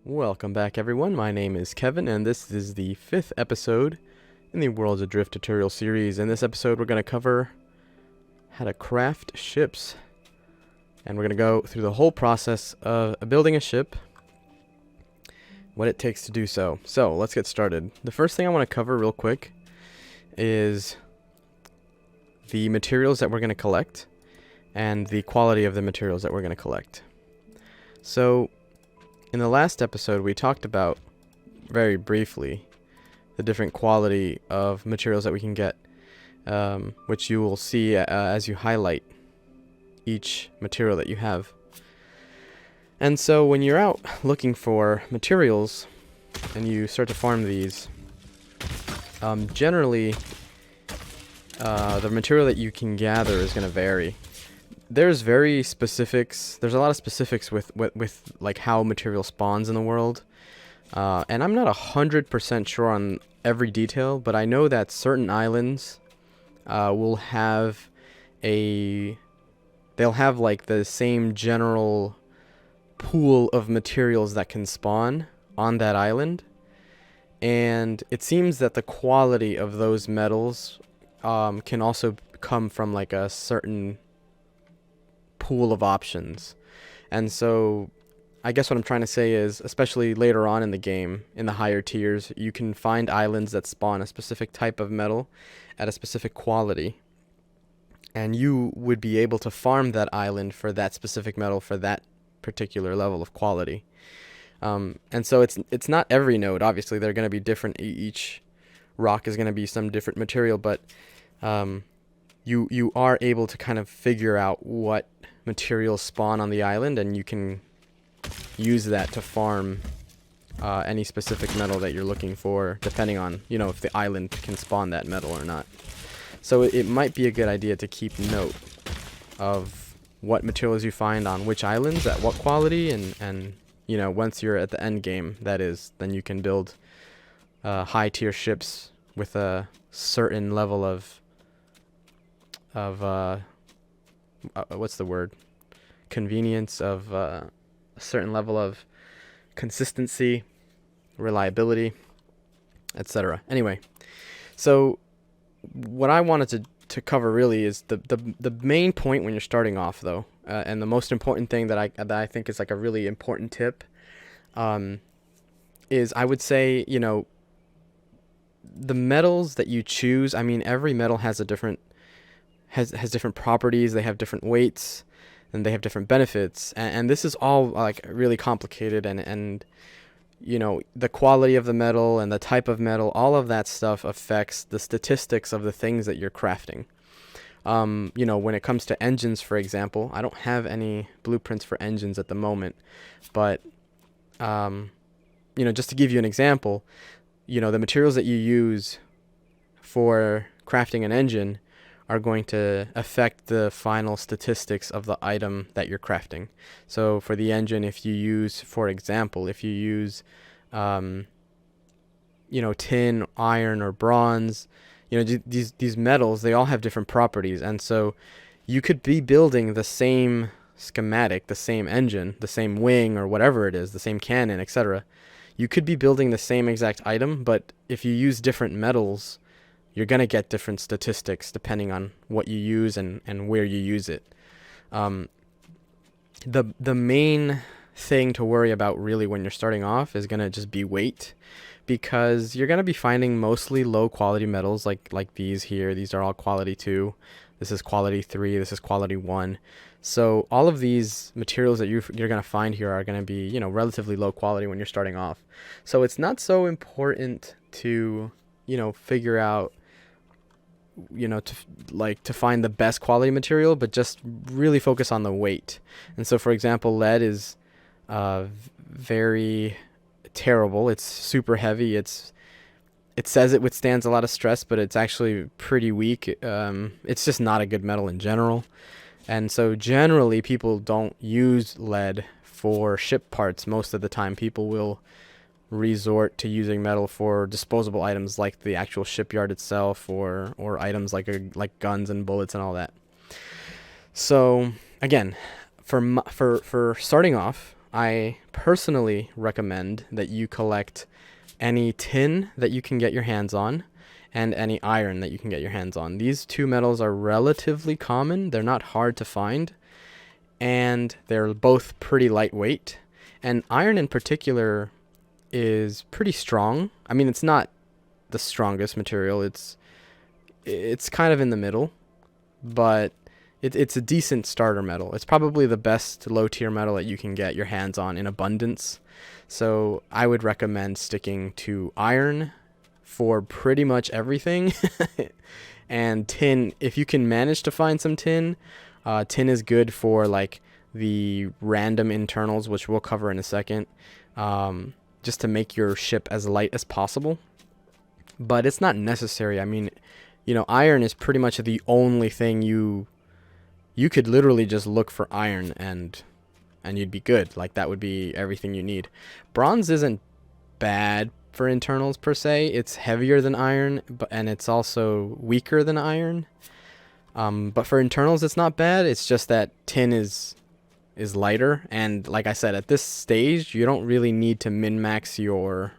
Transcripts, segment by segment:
Welcome back, everyone. My name is Kevin, and this is the 5th episode in the Worlds Adrift tutorial series. In this episode, we're going to cover how to craft ships. And we're going to go through the whole process of building a ship, what it takes to do so. So, let's get started. The first thing I want to cover real quick is the materials that we're going to collect and the quality of the materials that we're going to collect. So, in the last episode, we talked about, very briefly, the different quality of materials that we can get, which you will see as you highlight each material that you have. And so when you're out looking for materials and you start to farm these, generally the material that you can gather is going to vary. There's a lot of specifics with like how material spawns in the world, and I'm not 100% sure on every detail, but I know that certain islands will have they'll have like the same general pool of materials that can spawn on that island, and it seems that the quality of those metals can also come from like a certain pool of options. And so I guess what I'm trying to say is, especially later on in the game, in the higher tiers, you can find islands that spawn a specific type of metal at a specific quality, and you would be able to farm that island for that specific metal for that particular level of quality. And so it's not every node. Obviously they're going to be different. Each rock is going to be some different material, but you are able to kind of figure out what materials spawn on the island, and you can use that to farm any specific metal that you're looking for, depending on, if the island can spawn that metal or not. So it might be a good idea to keep note of what materials you find on which islands at what quality, and once you're at the end game, that is, then you can build high tier ships with a certain level of what's the word? Convenience, of a certain level of consistency, reliability, etc. Anyway, so what I wanted to cover really is the main point when you're starting off, though, and the most important thing that I think is like a really important tip, is I would say, the metals that you choose. I mean, every metal has a different has different properties. They have different weights, and they have different benefits, and this is all like really complicated, and the quality of the metal and the type of metal, all of that stuff affects the statistics of the things that you're crafting. When it comes to engines, for example, I don't have any blueprints for engines at the moment, but just to give you an example, the materials that you use for crafting an engine are going to affect the final statistics of the item that you're crafting. So for the engine, if you use tin, iron, or bronze, these metals, they all have different properties, and so you could be building the same schematic, the same engine, the same wing, or whatever it is, the same cannon, etc. You could be building the same exact item, but if you use different metals, you're going to get different statistics depending on what you use and where you use it. The main thing to worry about really when you're starting off is going to just be weight, because you're going to be finding mostly low quality metals like these here. These are all quality 2. This is quality 3. This is quality 1. So all of these materials that you're going to find here are going to be, relatively low quality when you're starting off. So it's not so important to, figure out, to find the best quality material, but just really focus on the weight. And so, for example, lead is very terrible. It's super heavy. It says it withstands a lot of stress, but it's actually pretty weak. It's just not a good metal in general. And so generally people don't use lead for ship parts. Most of the time people will resort to using metal for disposable items like the actual shipyard itself, or items like guns and bullets and all that. So again, for starting off, I personally recommend that you collect any tin that you can get your hands on and any iron that you can get your hands on. These two metals are relatively common. They're not hard to find, and they're both pretty lightweight. And iron in particular is pretty strong. I mean, it's not the strongest material. It's kind of in the middle, but it's a decent starter metal. It's probably the best low tier metal that you can get your hands on in abundance. So I would recommend sticking to iron for pretty much everything. And tin, if you can manage to find some tin, tin is good for like the random internals, which we'll cover in a second, just to make your ship as light as possible. But it's not necessary. I mean, iron is pretty much the only thing you could literally just look for iron and you'd be good. Like, that would be everything you need. Bronze isn't bad for internals per se. It's heavier than iron, and it's also weaker than iron. But for internals, it's not bad. It's just that tin is lighter, and like I said, at this stage, you don't really need to min-max your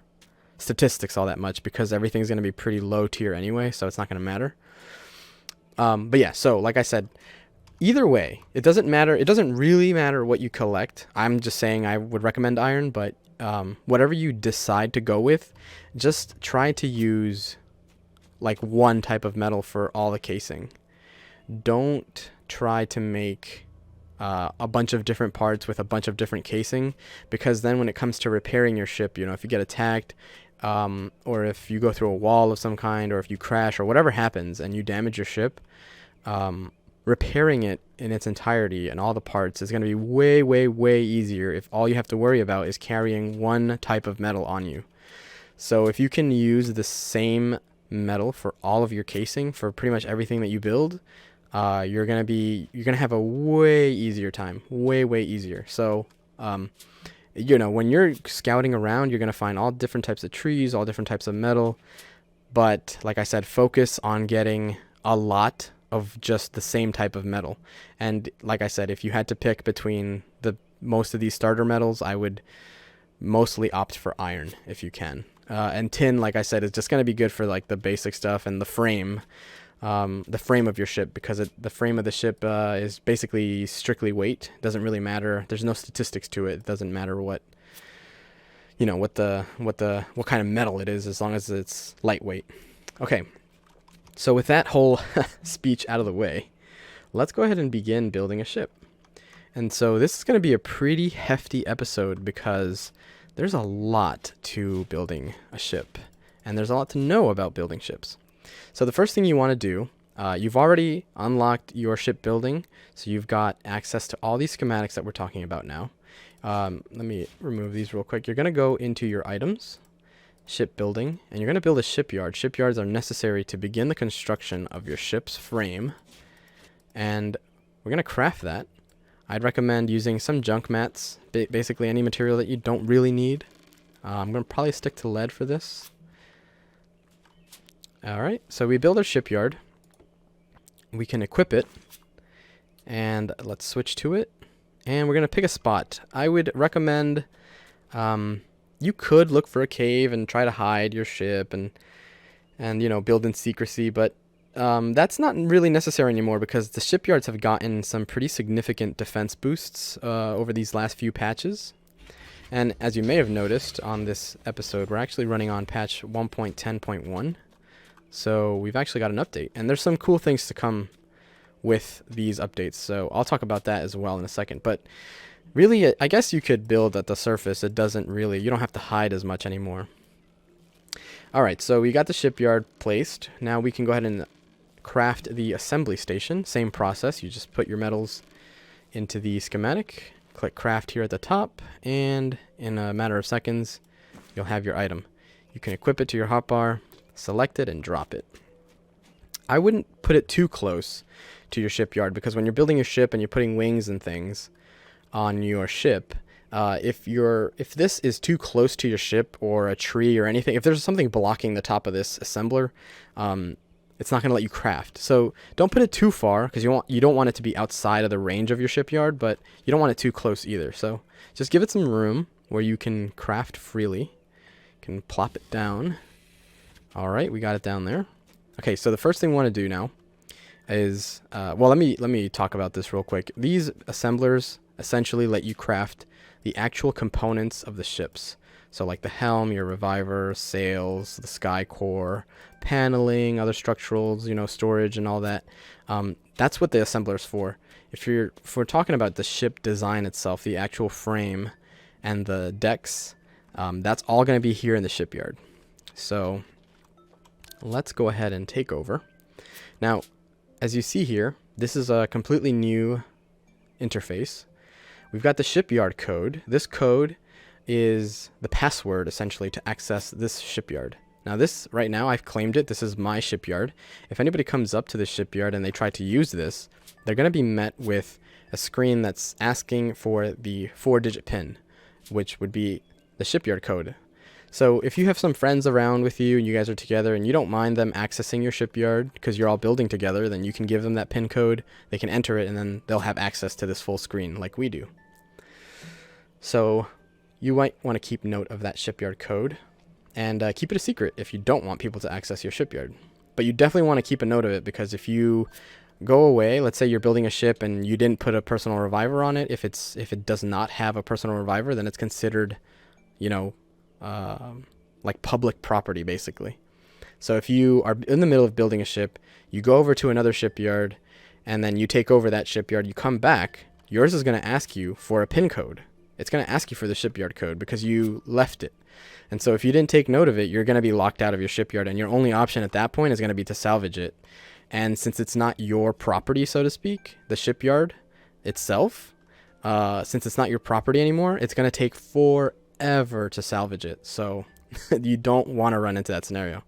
statistics all that much because everything's going to be pretty low tier anyway, so it's not going to matter. But yeah, so like I said, either way, it doesn't matter. It doesn't really matter what you collect. I'm just saying I would recommend iron, but whatever you decide to go with, just try to use like one type of metal for all the casing. Don't try to make a bunch of different parts with a bunch of different casing, because then when it comes to repairing your ship, if you get attacked, or if you go through a wall of some kind, or if you crash, or whatever happens and you damage your ship, repairing it in its entirety and all the parts is going to be way, way, way easier if all you have to worry about is carrying one type of metal on you. So if you can use the same metal for all of your casing for pretty much everything that you build, you're gonna have a way easier time, way, way easier. So when you're scouting around, you're gonna find all different types of trees, all different types of metal, but like I said, focus on getting a lot of just the same type of metal. And like I said, if you had to pick between most of these starter metals, I would mostly opt for iron if you can. And tin, like I said, is just going to be good for like the basic stuff and the frame of your ship, because the frame of the ship is basically strictly weight. Doesn't really matter. There's no statistics to it. It doesn't matter what kind of metal it is, as long as it's lightweight. Okay. So with that whole speech out of the way, let's go ahead and begin building a ship. And so this is going to be a pretty hefty episode because there's a lot to building a ship, and there's a lot to know about building ships. So the first thing you want to do, you've already unlocked your shipbuilding, so you've got access to all these schematics that we're talking about now. Let me remove these real quick. You're going to go into your items, shipbuilding, and you're going to build a shipyard. Shipyards are necessary to begin the construction of your ship's frame, and we're going to craft that. I'd recommend using some junk mats, basically any material that you don't really need. I'm going to probably stick to lead for this. Alright, so we build our shipyard. We can equip it, and let's switch to it, and we're going to pick a spot. I would recommend you could look for a cave and try to hide your ship and build in secrecy, but that's not really necessary anymore because the shipyards have gotten some pretty significant defense boosts over these last few patches. And as you may have noticed on this episode, we're actually running on patch 1.10.1. So we've actually got an update, and there's some cool things to come with these updates. So I'll talk about that as well in a second. But really, I guess you could build at the surface. You don't have to hide as much anymore. Alright, so we got the shipyard placed. Now we can go ahead and craft the assembly station. Same process. You just put your metals into the schematic, click craft here at the top, and in a matter of seconds, you'll have your item. You can equip it to your hotbar, select it, and drop it. I wouldn't put it too close to your shipyard, because when you're building your ship and you're putting wings and things on your ship, if this is too close to your ship or a tree or anything, if there's something blocking the top of this assembler, it's not going to let you craft. So don't put it too far, because you don't want it to be outside of the range of your shipyard, but you don't want it too close either. So just give it some room where you can craft freely. You can plop it down. All right, we got it down there. Okay, so the first thing we want to do now is, well, let me talk about this real quick. These assemblers essentially let you craft the actual components of the ships. So like the helm, your reviver, sails, the sky core, paneling, other structurals, storage and all that. That's what the assembler's for. If we're talking about the ship design itself, the actual frame and the decks, that's all going to be here in the shipyard. So let's go ahead and take over. Now, as you see here, this is a completely new interface. We've got the shipyard code. This code is the password essentially to access this shipyard. Now this, right now, I've claimed it. This is my shipyard. If anybody comes up to the shipyard and they try to use this, they're going to be met with a screen that's asking for the 4-digit PIN, which would be the shipyard code. So if you have some friends around with you and you guys are together and you don't mind them accessing your shipyard because you're all building together, then you can give them that PIN code. They can enter it and then they'll have access to this full screen like we do. So you might want to keep note of that shipyard code and keep it a secret if you don't want people to access your shipyard. But you definitely want to keep a note of it, because if you go away, let's say you're building a ship and you didn't put a personal reviver on it, if it does not have a personal reviver, then it's considered, like public property basically. So if you are in the middle of building a ship, you go over to another shipyard and then you take over that shipyard, you come back, yours is going to ask you for a PIN code. It's going to ask you for the shipyard code because you left it. And so if you didn't take note of it, you're going to be locked out of your shipyard, and your only option at that point is going to be to salvage it. And since it's not your property, so to speak, the shipyard itself, since it's not your property anymore, it's going to take forever to salvage it. So you don't want to run into that scenario.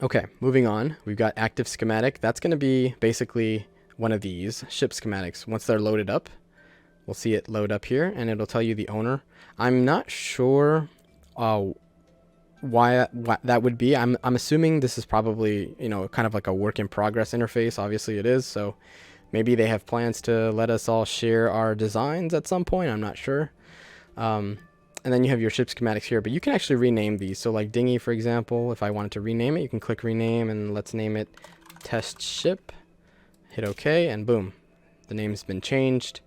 Okay, moving on. We've got active schematic. That's going to be basically one of these ship schematics. Once they're loaded up, we'll see it load up here, and it'll tell you the owner. I'm not sure why that would be. I'm assuming this is probably, kind of like a work in progress interface. Obviously it is, so maybe they have plans to let us all share our designs at some point. I'm not sure. And then you have your ship schematics here, but you can actually rename these. So like dinghy, for example, if I wanted to rename it, you can click rename, and let's name it test ship. Hit OK, and boom, the name's been changed.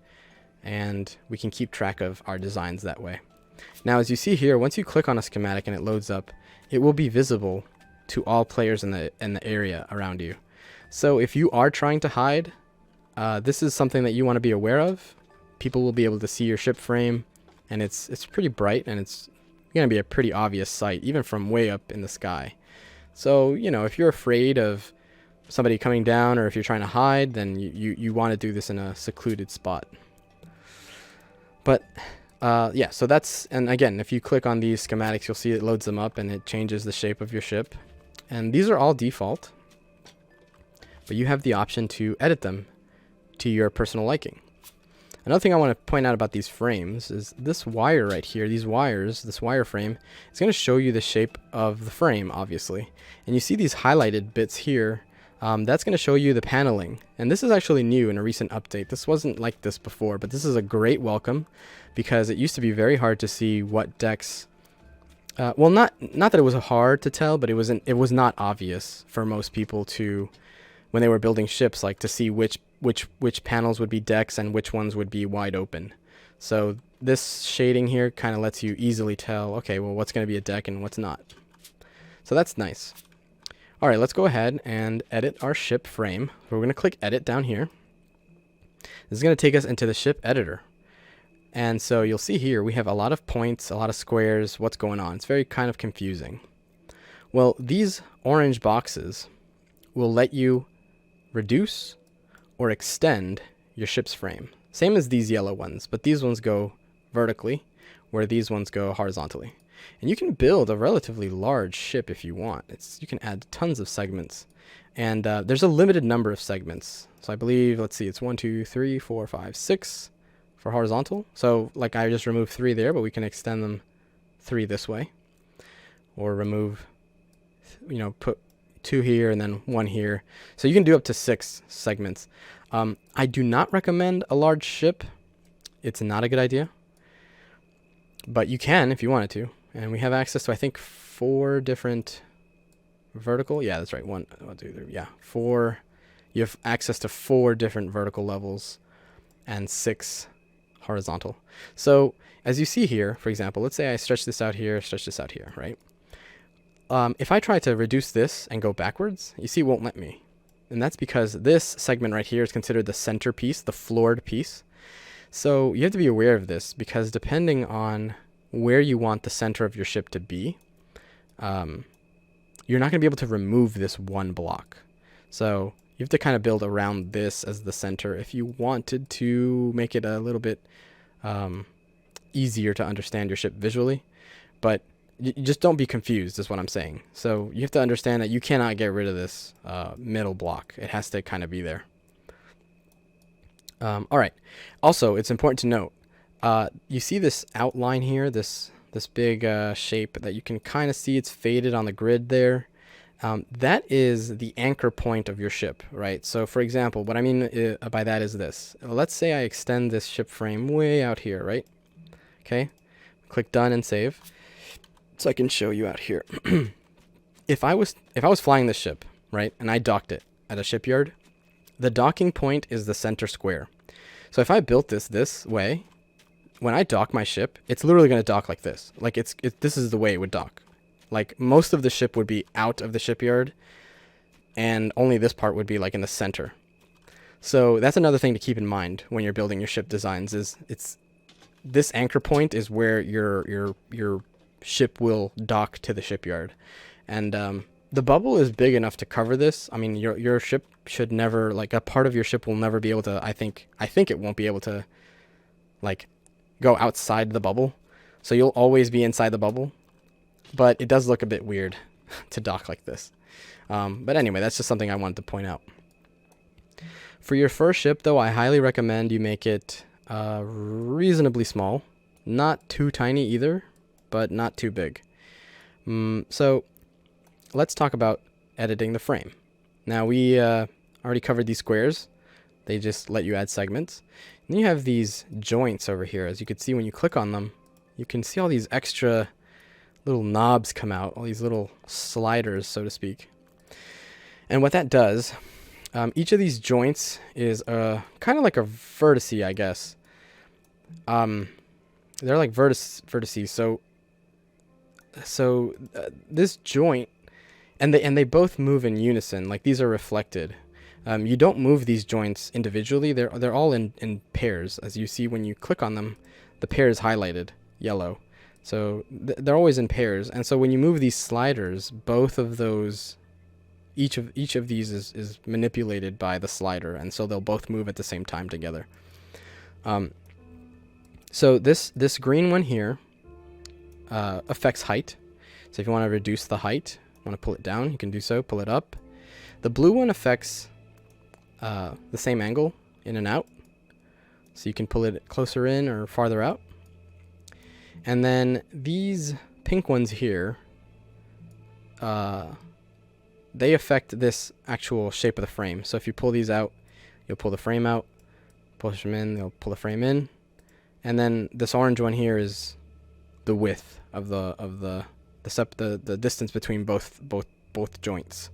And we can keep track of our designs that way. Now, as you see here, once you click on a schematic and it loads up, it will be visible to all players in the area around you. So if you are trying to hide, this is something that you want to be aware of. People will be able to see your ship frame, and it's pretty bright, and it's going to be a pretty obvious sight, even from way up in the sky. So, if you're afraid of somebody coming down, or if you're trying to hide, then you want to do this in a secluded spot. But yeah, so that's, and again, if you click on these schematics, you'll see it loads them up and it changes the shape of your ship. And these are all default, but you have the option to edit them to your personal liking. Another thing I want to point out about these frames is this wire right here, these wires, this wire frame, is going to show you the shape of the frame, obviously. And you see these highlighted bits here. That's going to show you the paneling, and this is actually new in a recent update. This wasn't like this before, but this is a great welcome, because it used to be very hard to see what decks, well, not that it was hard to tell, but it was not obvious for most people to, when they were building ships, like to see which panels would be decks and which ones would be wide open. So this shading here kind of lets you easily tell, okay, well, what's going to be a deck and what's not. So that's nice. All right, let's go ahead and edit our ship frame. We're going to click edit down here. This is going to take us into the ship editor. And so you'll see here we have a lot of points, a lot of squares, what's going on. It's very kind of confusing. Well, these orange boxes will let you reduce or extend your ship's frame. Same as these yellow ones, but these ones go vertically, where these ones go horizontally. And you can build a relatively large ship if you want. You can add tons of segments. And there's a limited number of segments. So I believe, let's see, it's 1, 2, 3, 4, 5, 6 for horizontal. So like I just removed 3 there, but we can extend them 3 this way. Or remove, 2 here, and then 1 here. So you can do up to 6 segments. I do not recommend a large ship. It's not a good idea. But you can if you wanted to. And we have access to, I think, 4 different vertical. Yeah, that's right. 1, 2, 3. Yeah, 4. You have access to 4 different vertical levels and 6 horizontal. So as you see here, for example, let's say I stretch this out here, right? If I try to reduce this and go backwards, you see it won't let me. And that's because this segment right here is considered the center piece, the floored piece. So you have to be aware of this, because depending on where you want the center of your ship to be, you're not going to be able to remove this one block. So you have to kind of build around this as the center if you wanted to make it a little bit easier to understand your ship visually. But you just don't be confused is what I'm saying. So you have to understand that you cannot get rid of this middle block. It has to kind of be there. All right. Also, it's important to note, you see this outline here, this big shape that you can kind of see. It's faded on the grid there. That is the anchor point of your ship, right? So for example, what I mean by that is this. Let's say I extend this ship frame way out here, right? Okay. Click done and save. So I can show you out here. If I was flying this ship, right, and I docked it at a shipyard, the docking point is the center square. So if I built this way, when I dock my ship, it's literally going to dock like this. Like this is the way it would dock. Like most of the ship would be out of the shipyard, and only this part would be like in the center. So that's another thing to keep in mind when you're building your ship designs. Is this anchor point is where your ship will dock to the shipyard, and the bubble is big enough to cover this. I mean, your ship should never, like, a part of your ship will never be able to. I think it won't be able to, like, go outside the bubble. So you'll always be inside the bubble, but it does look a bit weird to dock like this. But anyway, that's just something I wanted to point out. For your first ship, though, I highly recommend you make it reasonably small, not too tiny either, but not too big. So let's talk about editing the frame. Now we already covered these squares. They just let you add segments. And then you have these joints over here. As you can see, when you click on them, you can see all these extra little knobs come out, all these little sliders, so to speak. And what that does, each of these joints is kind of like a vertice, I guess. They're like vertices. So this joint, and they both move in unison. Like these are reflected. You don't move these joints individually. They're all in pairs. As you see when you click on them, the pair is highlighted yellow. So they're always in pairs. And so when you move these sliders, both of those, each of these is manipulated by the slider, and so they'll both move at the same time together. So this green one here affects height. So if you want to reduce the height, want to pull it down, you can do so. Pull it up. The blue one affects the same angle in and out, so you can pull it closer in or farther out. And then these pink ones here, they affect this actual shape of the frame. So if you pull these out, you'll pull the frame out. Push them in, they'll pull the frame in. And then this orange one here is the width of the distance between both joints.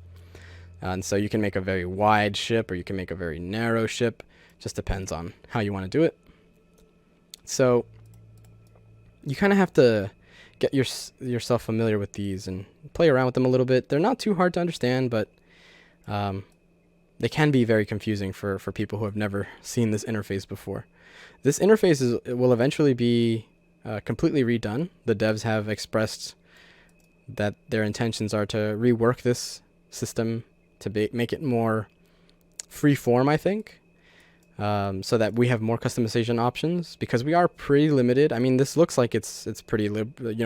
And so you can make a very wide ship, or you can make a very narrow ship. Just depends on how you want to do it. So you kind of have to get yourself familiar with these and play around with them a little bit. They're not too hard to understand, but they can be very confusing for people who have never seen this interface before. This interface will eventually be completely redone. The devs have expressed that their intentions are to rework this system to make it more free form, I think, so that we have more customization options, because we are pretty limited. I mean, this looks like it's pretty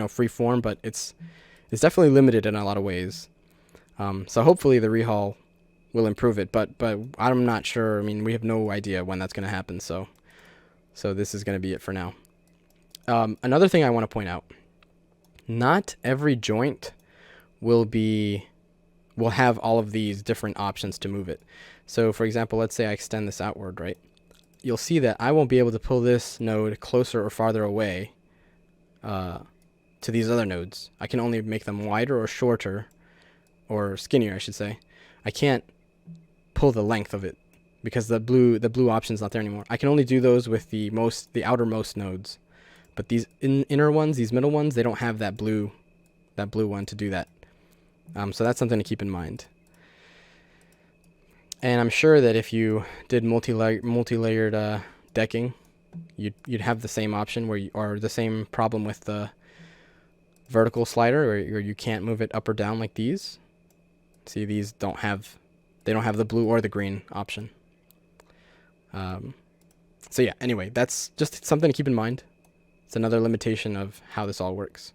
free form, but it's definitely limited in a lot of ways. So hopefully the rehaul will improve it, but I'm not sure. I mean, we have no idea when that's going to happen. So this is going to be it for now. Another thing I want to point out: not every joint will will have all of these different options to move it. So for example, let's say I extend this outward, right? You'll see that I won't be able to pull this node closer or farther away to these other nodes. I can only make them wider or shorter, or skinnier, I should say. I can't pull the length of it because the blue option's not there anymore. I can only do those with the outermost nodes. But these inner ones, these middle ones, they don't have that blue one to do that. So that's something to keep in mind. And I'm sure that if you did multi-layered decking, you'd have the same option or the same problem with the vertical slider where you can't move it up or down like these. See, these don't have the blue or the green option. So yeah, anyway, that's just something to keep in mind. It's another limitation of how this all works.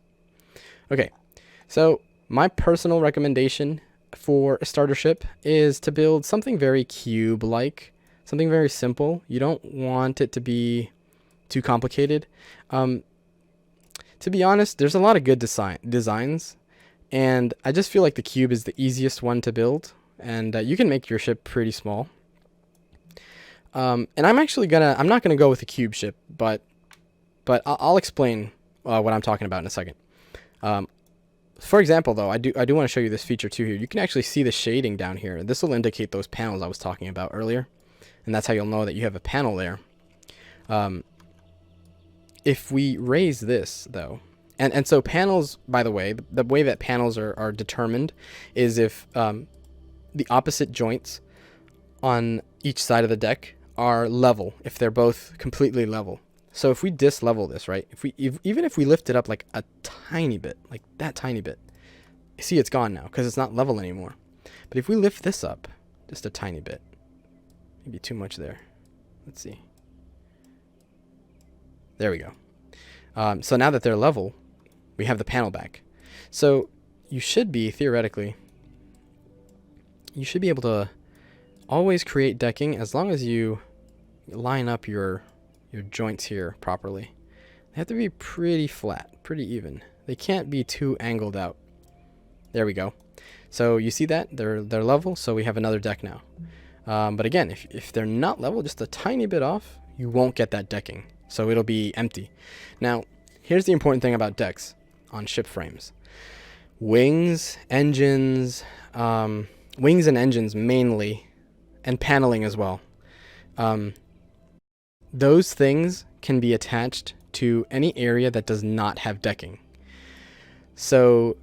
Okay, so my personal recommendation for a starter ship is to build something very cube-like, something very simple. You don't want it to be too complicated. To be honest, there's a lot of good designs, and I just feel like the cube is the easiest one to build, and you can make your ship pretty small. And I'm not gonna go with a cube ship, but I'll explain what I'm talking about in a second. For example, though, I do want to show you this feature too here. You can actually see the shading down here. This will indicate those panels I was talking about earlier, and that's how you'll know that you have a panel there. If we raise this, though, and so panels, by the way that panels are determined is if the opposite joints on each side of the deck are level, if they're both completely level. So if we dislevel this, right, even if we lift it up like a tiny bit, like that tiny bit, see, it's gone now because it's not level anymore. But if we lift this up just a tiny bit, maybe too much there. Let's see. There we go. So now that they're level, we have the panel back. So you should be, theoretically, you should be able to always create decking as long as you line up your joints here properly. They have to be pretty flat, pretty even. They can't be too angled out. There we go. So you see that they're level, so we have another deck now. But again, if they're not level, just a tiny bit off, you won't get that decking, so it'll be empty. Now here's the important thing about decks on ship frames. Wings and engines mainly, and paneling as well. Those things can be attached to any area that does not have decking. So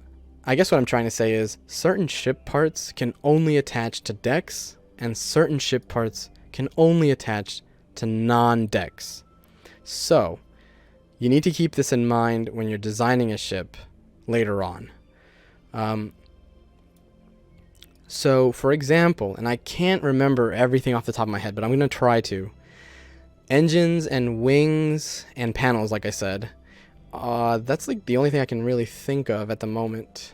I guess what I'm trying to say is certain ship parts can only attach to decks, and certain ship parts can only attach to non-decks. So you need to keep this in mind when you're designing a ship later on. So for example, and I can't remember everything off the top of my head, but I'm going to try to. Engines and wings and panels, like I said, that's like the only thing I can really think of at the moment.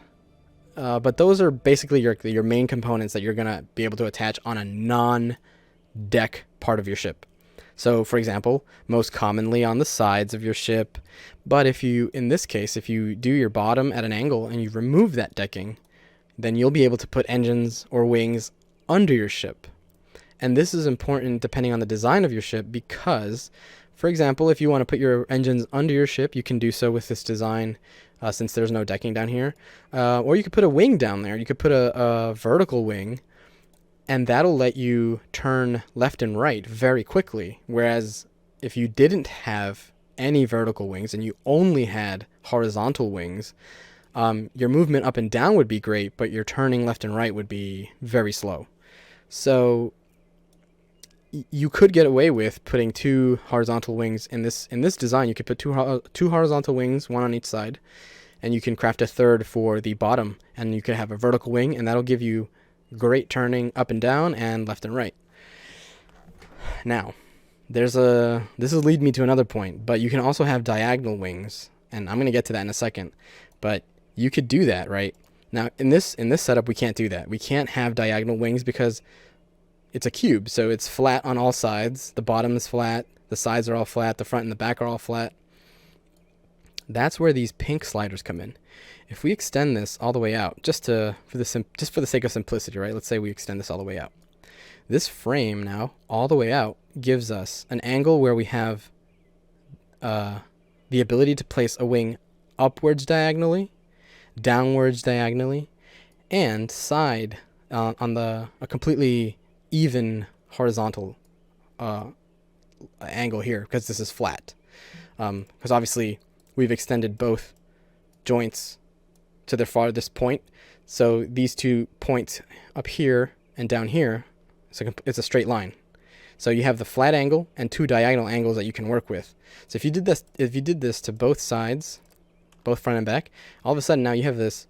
But those are basically your main components that you're going to be able to attach on a non-deck part of your ship. So for example, most commonly on the sides of your ship, but in this case, if you do your bottom at an angle and you remove that decking, then you'll be able to put engines or wings under your ship. And this is important depending on the design of your ship because, for example, if you want to put your engines under your ship, you can do so with this design since there's no decking down here. Or you could put a wing down there. You could put a vertical wing, and that'll let you turn left and right very quickly. Whereas if you didn't have any vertical wings and you only had horizontal wings, your movement up and down would be great, but your turning left and right would be very slow. So you could get away with putting two horizontal wings in this design. You could put two horizontal wings, one on each side, and you can craft a third for the bottom, and you could have a vertical wing, and that'll give you great turning up and down and left and right. Now, this will lead me to another point, but you can also have diagonal wings, and I'm going to get to that in a second. But you could do that, right? Now, in this setup, we can't do that. We can't have diagonal wings because it's a cube, so it's flat on all sides. The bottom is flat, the sides are all flat, the front and the back are all flat. that's where these pink sliders come in. If we extend this all the way out, just for the sake of simplicity, right? Let's say we extend this all the way out. This frame now, all the way out, gives us an angle where we have the ability to place a wing upwards diagonally, downwards diagonally, and side on a completely even horizontal angle here, because this is flat. Because obviously we've extended both joints to their farthest point, so these 2 points up here and down here, it's a straight line. So you have the flat angle and 2 diagonal angles that you can work with. So if you did this to both sides, both front and back, all of a sudden now you have this,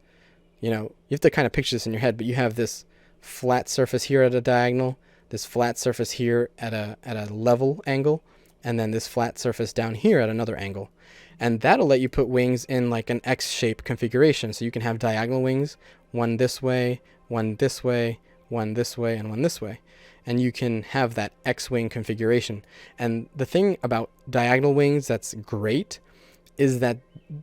you have to kind of picture this in your head, but you have this flat surface here at a diagonal, this flat surface here at a level angle, and then this flat surface down here at another angle. And that'll let you put wings in like an X-shaped configuration. So you can have diagonal wings, one this way, one this way, one this way, and one this way. And you can have that X-wing configuration. And the thing about diagonal wings that's great is that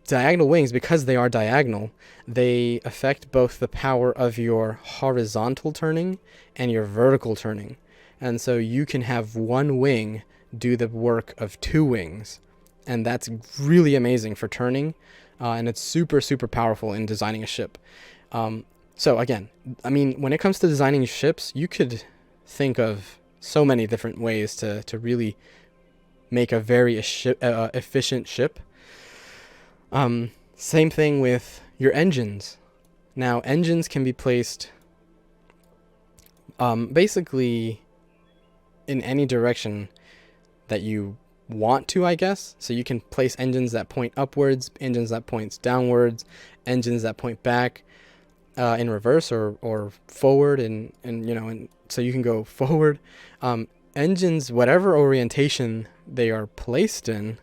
diagonal wings, because they are diagonal, they affect both the power of your horizontal turning and your vertical turning. And so you can have one wing do the work of 2 wings. And that's really amazing for turning. And it's super, super powerful in designing a ship. So again, I mean, when it comes to designing ships, you could think of so many different ways to really make a very efficient ship. Same thing with your engines. Now, engines can be placed basically in any direction that you want to, I guess. So you can place engines that point upwards, engines that point downwards, engines that point back in reverse or forward, and so you can go forward. Engines, whatever orientation they are placed in,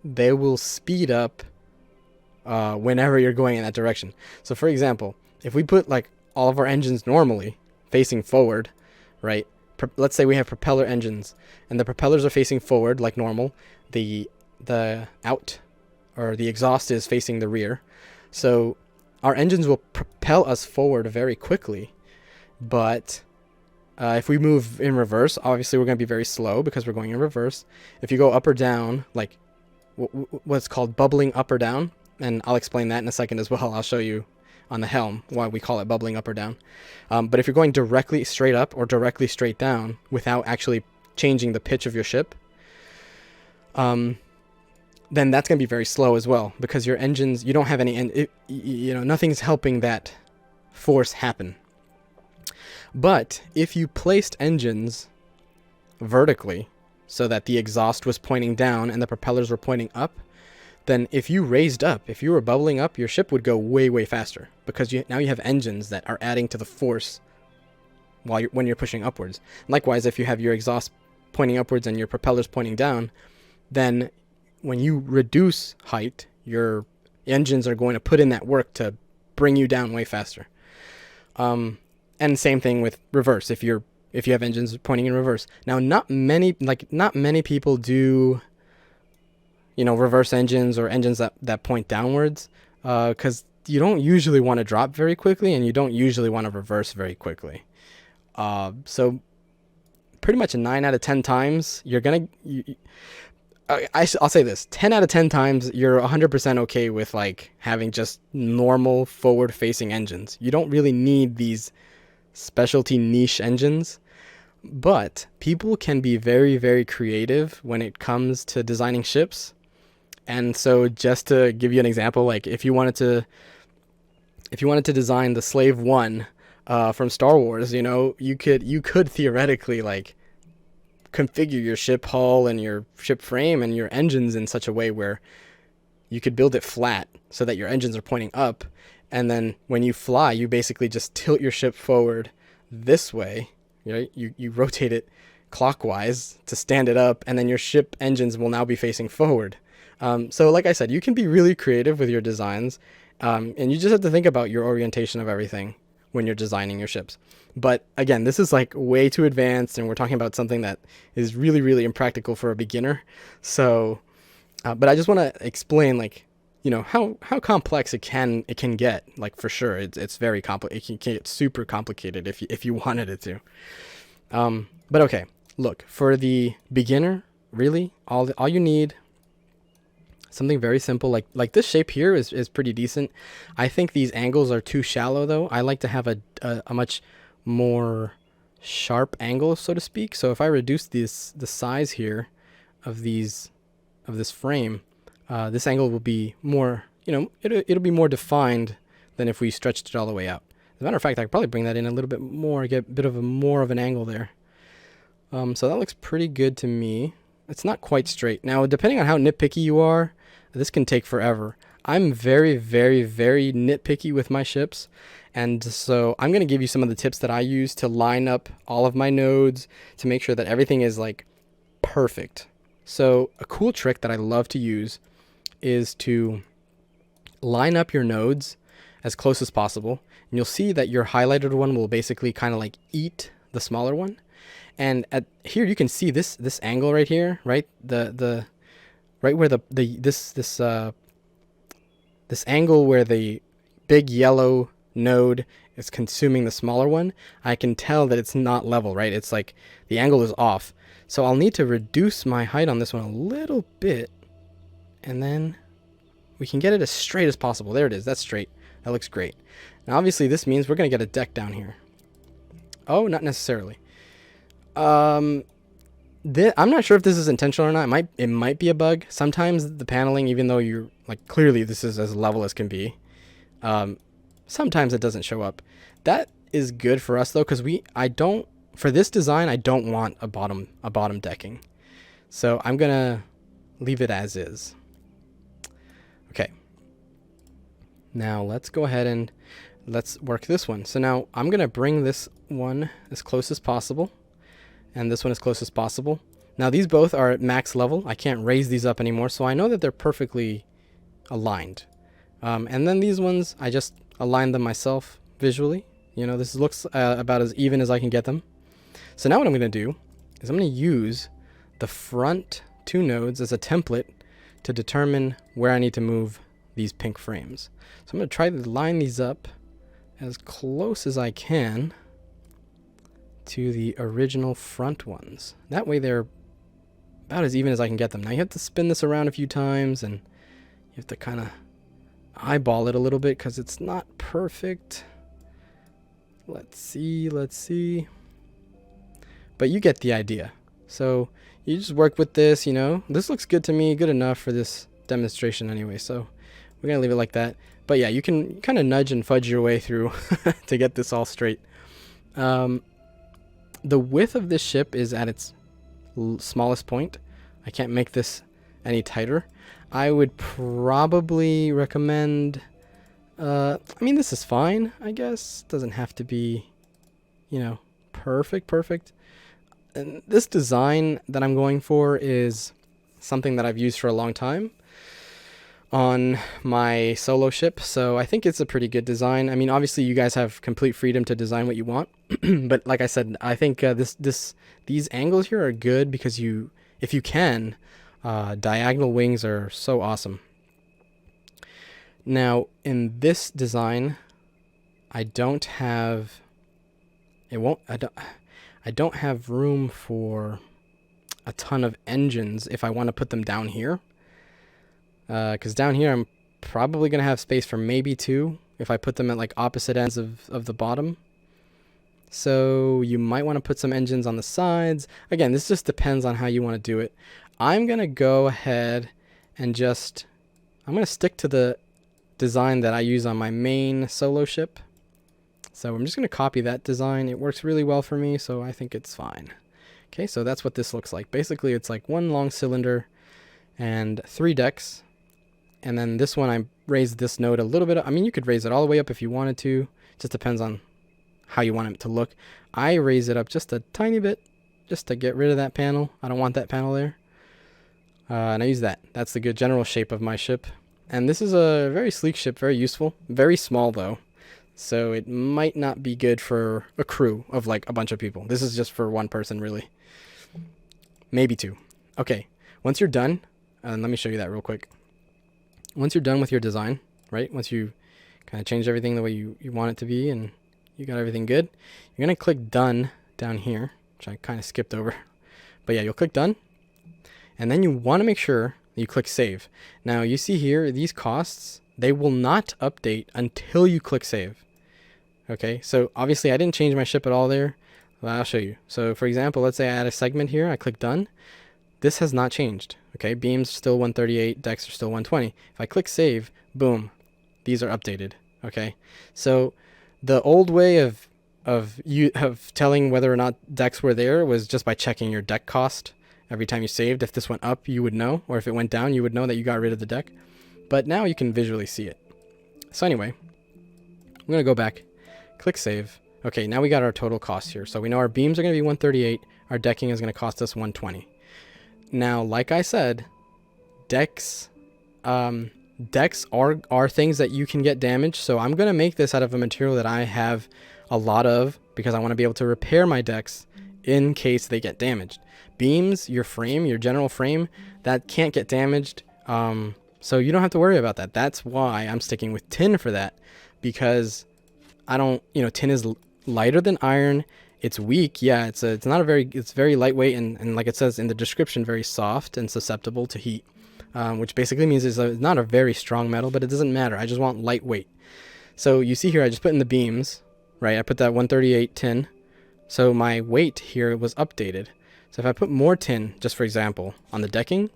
they will speed up whenever you're going in that direction. So for example, if we put like all of our engines normally facing forward, right? Let's say we have propeller engines and the propellers are facing forward like normal. The out or the exhaust is facing the rear. So our engines will propel us forward very quickly. But if we move in reverse, obviously we're going to be very slow because we're going in reverse. If you go up or down, like what's called bubbling up or down, and I'll explain that in a second as well. I'll show you on the helm why we call it bubbling up or down. But if you're going directly straight up or directly straight down without actually changing the pitch of your ship, then that's going to be very slow as well, because your engines, you don't have any, nothing's helping that force happen. But if you placed engines vertically so that the exhaust was pointing down and the propellers were pointing up, then if you raised up, if you were bubbling up, your ship would go way, way faster, because now you have engines that are adding to the force when you're pushing upwards. Likewise, if you have your exhaust pointing upwards and your propellers pointing down, then when you reduce height, your engines are going to put in that work to bring you down way faster. And same thing with reverse. If you have engines pointing in reverse. Now, not many people do, reverse engines or engines that point downwards, because you don't usually want to drop very quickly and you don't usually want to reverse very quickly. So pretty much 9 out of 10 times I'll say this, 10 out of 10 times you're 100% okay with like having just normal forward facing engines. You don't really need these specialty niche engines, but people can be very, very creative when it comes to designing ships. And so just to give you an example, like if you wanted to design the Slave One from Star Wars, you could theoretically like configure your ship hull and your ship frame and your engines in such a way where you could build it flat so that your engines are pointing up, and then when you fly, you basically just tilt your ship forward this way, right? You rotate it clockwise to stand it up, and then your ship engines will now be facing forward. So like I said, you can be really creative with your designs, and you just have to think about your orientation of everything when you're designing your ships. But again, this is like way too advanced, and we're talking about something that is really, really impractical for a beginner. So, but I just want to explain like you know, how complex it can get. Like, for sure, it's very it can get super complicated if you wanted it to. But okay, look, for the beginner, really, all you need, something very simple, like this shape here is pretty decent. I think these angles are too shallow though. I like to have a much more sharp angle, so to speak. So if I reduce the size here of this frame, this angle will be more, you know, it'll be more defined than if we stretched it all the way out. As a matter of fact, I could probably bring that in a little bit more, get a bit of more of an angle there. So that looks pretty good to me. It's not quite straight. Now, depending on how nitpicky you are, this can take forever. I'm very, very, very nitpicky with my ships. And so I'm going to give you some of the tips that I use to line up all of my nodes to make sure that everything is like perfect. So a cool trick that I love to use is to line up your nodes as close as possible. And you'll see that your highlighted one will basically kind of like eat the smaller one. And here you can see this angle right here, right? The right where this angle where the big yellow node is consuming the smaller one. I can tell that it's not level, right? It's like the angle is off. So I'll need to reduce my height on this one a little bit, and then we can get it as straight as possible. There it is. That's straight. That looks great. Now obviously this means we're going to get a deck down here. Oh, not necessarily. I'm not sure if this is intentional or not. It might be a bug. Sometimes the paneling, even though you're like clearly this is as level as can be, sometimes it doesn't show up. That is good for us though, because for this design I don't want a bottom decking. So I'm gonna leave it as is. Okay. Now let's go ahead and let's work this one. So now I'm gonna bring this one as close as possible, and this one as close as possible. Now these both are at max level. I can't raise these up anymore, so I know that they're perfectly aligned. And then these ones, I just aligned them myself visually. You know, this looks about as even as I can get them. So now what I'm going to do is I'm going to use the front two nodes as a template to determine where I need to move these pink frames. So I'm going to try to line these up as close as I can to the original front ones. That way they're about as even as I can get them. Now you have to spin this around a few times, and you have to kind of eyeball it a little bit because it's not perfect. Let's see. But you get the idea. So you just work with this, you know. This looks good to me, good enough for this demonstration anyway. So we're going to leave it like that. But yeah, you can kind of nudge and fudge your way through to get this all straight. The width of this ship is at its smallest point. I can't make this any tighter. I would probably recommend, I mean, this is fine, I guess. Doesn't have to be, you know, perfect. And this design that I'm going for is something that I've used for a long time on my solo ship, so I think it's a pretty good design. I mean, obviously you guys have complete freedom to design what you want, but like I said, I think these angles here are good because if you can, diagonal wings are so awesome. Now in this design, I don't have room for a ton of engines if I want to put them down here. Because down here I'm probably going to have space for maybe 2 if I put them at like opposite ends of the bottom. So you might want to put some engines on the sides. Again, this just depends on how you want to do it. I'm going to go ahead and I'm going to stick to the design that I use on my main solo ship. So I'm just going to copy that design. It works really well for me, so I think it's fine. Okay, so that's what this looks like. Basically, it's like one long cylinder and 3 decks. And then this one, I raised this node a little bit. I mean, you could raise it all the way up if you wanted to. Just depends on how you want it to look. I raise it up just a tiny bit just to get rid of that panel. I don't want that panel there. And I use that. That's the good general shape of my ship. And this is a very sleek ship, very useful. Very small, though. So it might not be good for a crew of like a bunch of people. This is just for one person, really. Maybe 2. Okay, once you're done, let me show you that real quick. once you're done with your design, right? Once you kind of change everything the way you want it to be and you got everything good, you're going to click done down here, which I kind of skipped over. But yeah, you'll click done. And then you want to make sure that you click save. Now you see here, these costs, they will not update until you click save. Okay, so obviously I didn't change my ship at all there. Well, I'll show you. So for example, let's say I add a segment here, I click done. This has not changed. Okay, beams still 138, decks are still 120. If I click save, boom, these are updated. Okay, so the old way of telling whether or not decks were there was just by checking your deck cost. Every time you saved, if this went up, you would know, or if it went down, you would know that you got rid of the deck. But now you can visually see it. So anyway, I'm going to go back, click save. Okay, now we got our total cost here. So we know our beams are going to be 138. Our decking is going to cost us 120. Now, like I said, decks are things that you can get damaged. So I'm going to make this out of a material that I have a lot of because I want to be able to repair my decks in case they get damaged. Beams, your frame, your general frame, that can't get damaged. So you don't have to worry about that. That's why I'm sticking with tin for that, because tin is lighter than iron. It's weak. Yeah, it's very lightweight and like it says in the description, very soft and susceptible to heat, which basically means it's not a very strong metal, but it doesn't matter. I just want lightweight. So you see here, I just put in the beams, right? I put that 138 tin. So my weight here was updated. So if I put more tin, just for example, on the decking,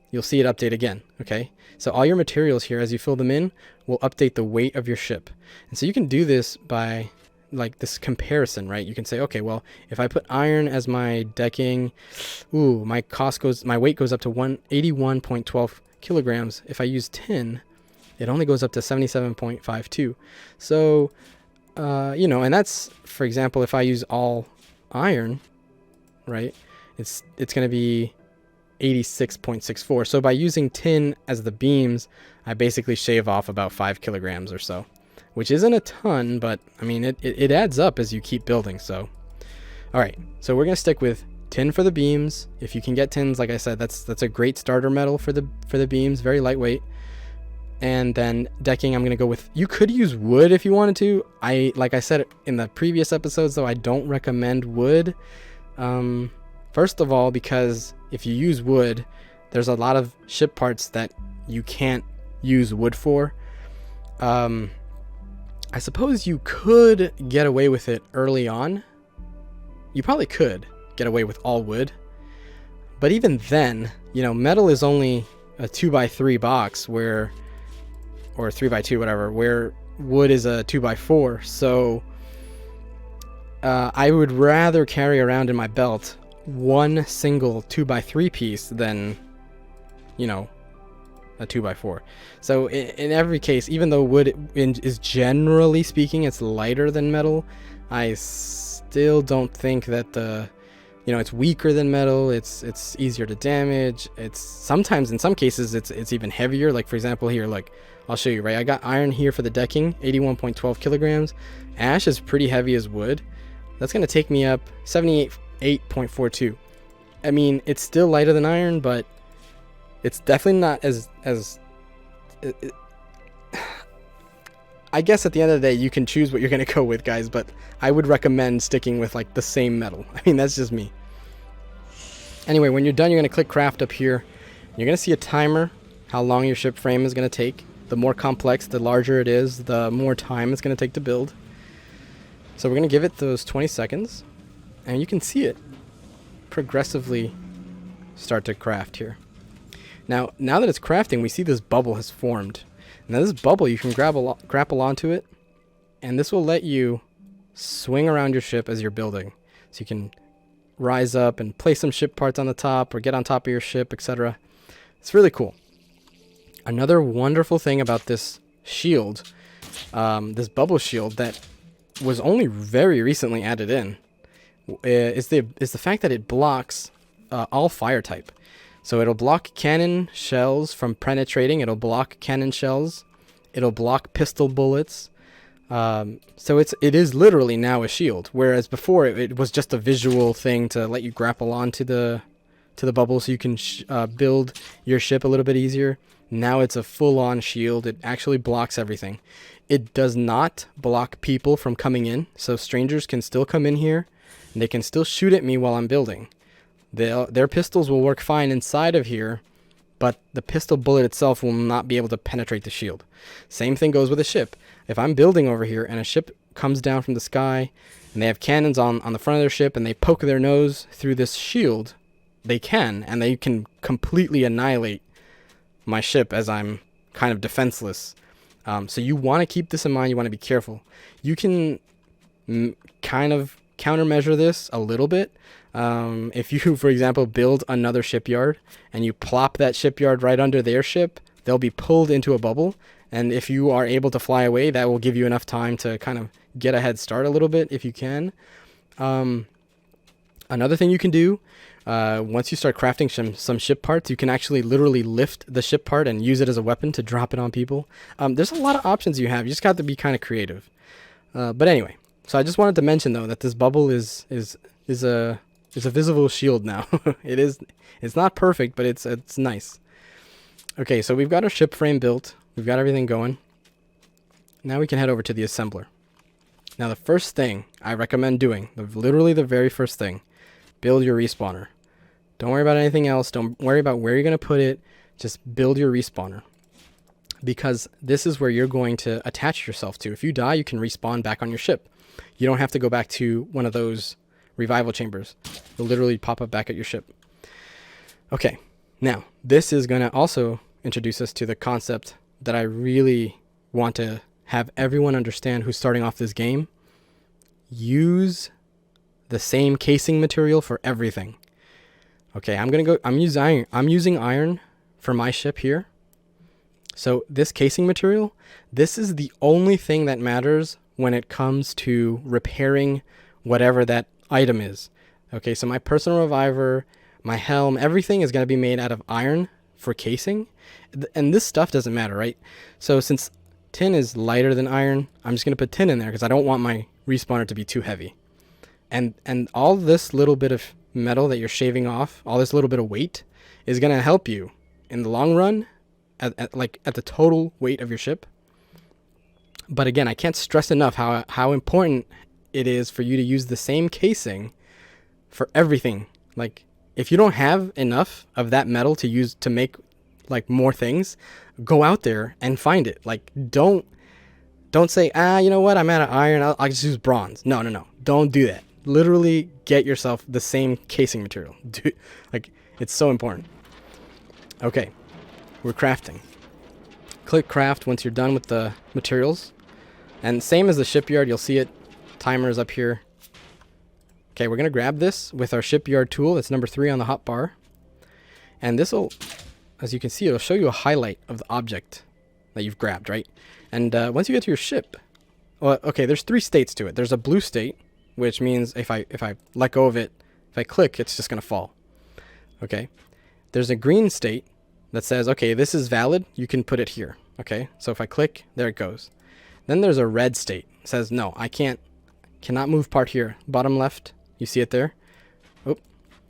you'll see it update again, okay? So all your materials here, as you fill them in, will update the weight of your ship. And so you can do this by like this comparison, right? You can say, okay, well, if I put iron as my decking, my weight goes up to 181.12 kilograms. If I use tin, it only goes up to 77.52. So, and that's, for example, if I use all iron, right, it's going to be 86.64. So by using tin as the beams, I basically shave off about 5 kilograms or so, which isn't a ton, but I mean, it adds up as you keep building. So, all right, so we're going to stick with tin for the beams. If you can get tins, like I said, that's a great starter metal for the beams, very lightweight. And then decking, I'm going to go with, you could use wood if you wanted to. Like I said in the previous episodes, though, I don't recommend wood. First of all, because if you use wood, there's a lot of ship parts that you can't use wood for. I suppose you could get away with it early on. You probably could get away with all wood. But even then, metal is only a 2x3 box or 3x2, whatever, where wood is a 2x4. So I would rather carry around in my belt one single 2x3 piece than, a 2x4. So in every case, even though wood is generally speaking, it's lighter than metal, I still don't think that it's weaker than metal. It's easier to damage. It's sometimes, in some cases, it's even heavier. Like for example here, like I'll show you, right? I got iron here for the decking, 81.12 kilograms. Ash is pretty heavy as wood. That's going to take me up 78.42. I mean, it's still lighter than iron, but it's definitely not as I guess at the end of the day, you can choose what you're going to go with, guys, but I would recommend sticking with like the same metal. I mean, that's just me. Anyway, when you're done, you're going to click craft up here. You're going to see a timer, how long your ship frame is going to take. The more complex, the larger it is, the more time it's going to take to build. So we're going to give it those 20 seconds, and you can see it progressively start to craft here. Now that it's crafting, we see this bubble has formed. Now this bubble, you can grapple onto it, and this will let you swing around your ship as you're building. So you can rise up and place some ship parts on the top or get on top of your ship, etc. It's really cool. Another wonderful thing about this shield, this bubble shield that was only very recently added in, is the fact that it blocks all fire type. So it'll block cannon shells from penetrating. It'll block cannon shells. It'll block pistol bullets. So it is literally now a shield. Whereas before it was just a visual thing to let you grapple onto the bubble so you can build your ship a little bit easier. Now it's a full-on shield. It actually blocks everything. It does not block people from coming in, so strangers can still come in here, and they can still shoot at me while I'm building. Their pistols will work fine inside of here, but the pistol bullet itself will not be able to penetrate the shield. Same thing goes with a ship. If I'm building over here and a ship comes down from the sky, and they have cannons on the front of their ship, and they poke their nose through this shield, they can completely annihilate my ship as I'm kind of defenseless. So you want to keep this in mind. You want to be careful. You can kind of countermeasure this a little bit. If you, for example, build another shipyard and you plop that shipyard right under their ship, they'll be pulled into a bubble. And if you are able to fly away, that will give you enough time to kind of get a head start a little bit if you can. Another thing you can do, once you start crafting some ship parts, you can actually literally lift the ship part and use it as a weapon to drop it on people. There's a lot of options you have. You just got to be kind of creative. But anyway, so I just wanted to mention though that this bubble is a visible shield now. It's not perfect, but it's nice. Okay, so we've got our ship frame built. We've got everything going. Now we can head over to the assembler. Now the first thing I recommend doing, literally the very first thing, build your respawner. Don't worry about anything else. Don't worry about where you're going to put it. Just build your respawner. Because this is where you're going to attach yourself to. If you die, you can respawn back on your ship. You don't have to go back to one of those revival chambers. You'll literally pop up back at your ship. Okay, now this is going to also introduce us to the concept that I really want to have everyone understand who's starting off this game. Use the same casing material for everything. Okay, I'm using iron for my ship here. So this casing material, this is the only thing that matters when it comes to repairing whatever that item is. Okay, so my personal reviver, my helm, everything is going to be made out of iron for casing. And this stuff doesn't matter, right? So since tin is lighter than iron, I'm just going to put tin in there because I don't want my respawner to be too heavy. And all this little bit of metal that you're shaving off, all this little bit of weight, is going to help you in the long run at the total weight of your ship. But again, I can't stress enough how important it is for you to use the same casing for everything. Like, if you don't have enough of that metal to use to make like more things, go out there and find it. Like, don't say, you know what, I'm out of iron, I'll just use bronze. No. Don't do that. Literally get yourself the same casing material. Like, it's so important. Okay, we're crafting. Click craft once you're done with the materials. And same as the shipyard, you'll see it. Timer is up here. Okay, we're going to grab this with our shipyard tool. It's number 3 on the hotbar. And this will, as you can see, it'll show you a highlight of the object that you've grabbed, right? And once you get to your ship, well, okay, there's 3 states to it. There's a blue state, which means if I let go of it, if I click, it's just going to fall. Okay. There's a green state that says, okay, this is valid. You can put it here. Okay. So if I click, there it goes. Then there's a red state. It says, no, I cannot move part here. Bottom left. You see it there? Oh,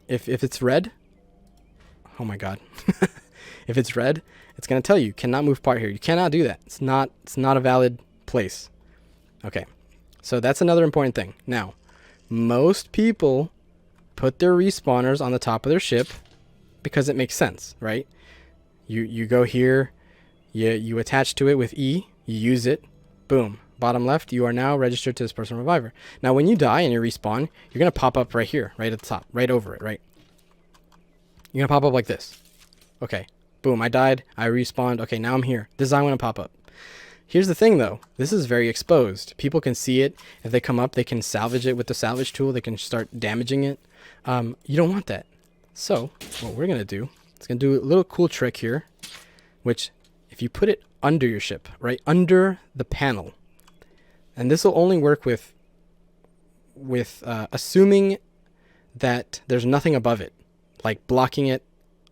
if it's red, oh my God. If it's red, it's going to tell you cannot move part here. You cannot do that. It's not a valid place. Okay. So that's another important thing. Now, most people put their respawners on the top of their ship because it makes sense, right? You go here, you attach to it with E, you use it, boom. Bottom left, you are now registered to this personal reviver. Now, when you die and you respawn, you're going to pop up right here, right at the top, right over it, right? You're going to pop up like this. Okay, boom, I died, I respawned. Okay, now I'm here. This is how I'm going to pop up. Here's the thing, though. This is very exposed. People can see it. If they come up, they can salvage it with the salvage tool. They can start damaging it. You don't want that. So what we're going to do, it's going to do a little cool trick here, which if you put it under your ship, right, under the panel, and this will only work with assuming that there's nothing above it, like blocking it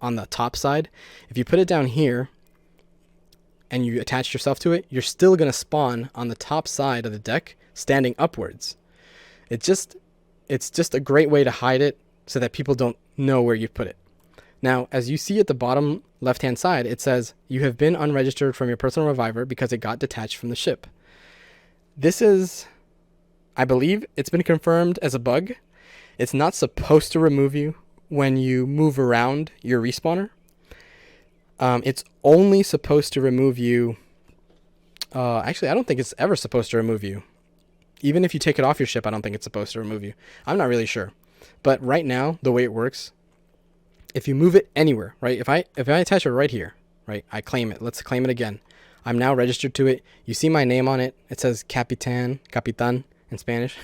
on the top side. If you put it down here and you attach yourself to it, you're still going to spawn on the top side of the deck, standing upwards. It's just a great way to hide it so that people don't know where you put it. Now, as you see at the bottom left-hand side, it says you have been unregistered from your personal reviver because it got detached from the ship. This is, I believe, it's been confirmed as a bug. It's not supposed to remove you when you move around your respawner. It's only supposed to remove you. Actually, I don't think it's ever supposed to remove you. Even if you take it off your ship, I don't think it's supposed to remove you. I'm not really sure. But right now, the way it works, if you move it anywhere, right? If I attach it right here, right? I claim it. Let's claim it again. I'm now registered to it. You see my name on it. It says Capitan in Spanish.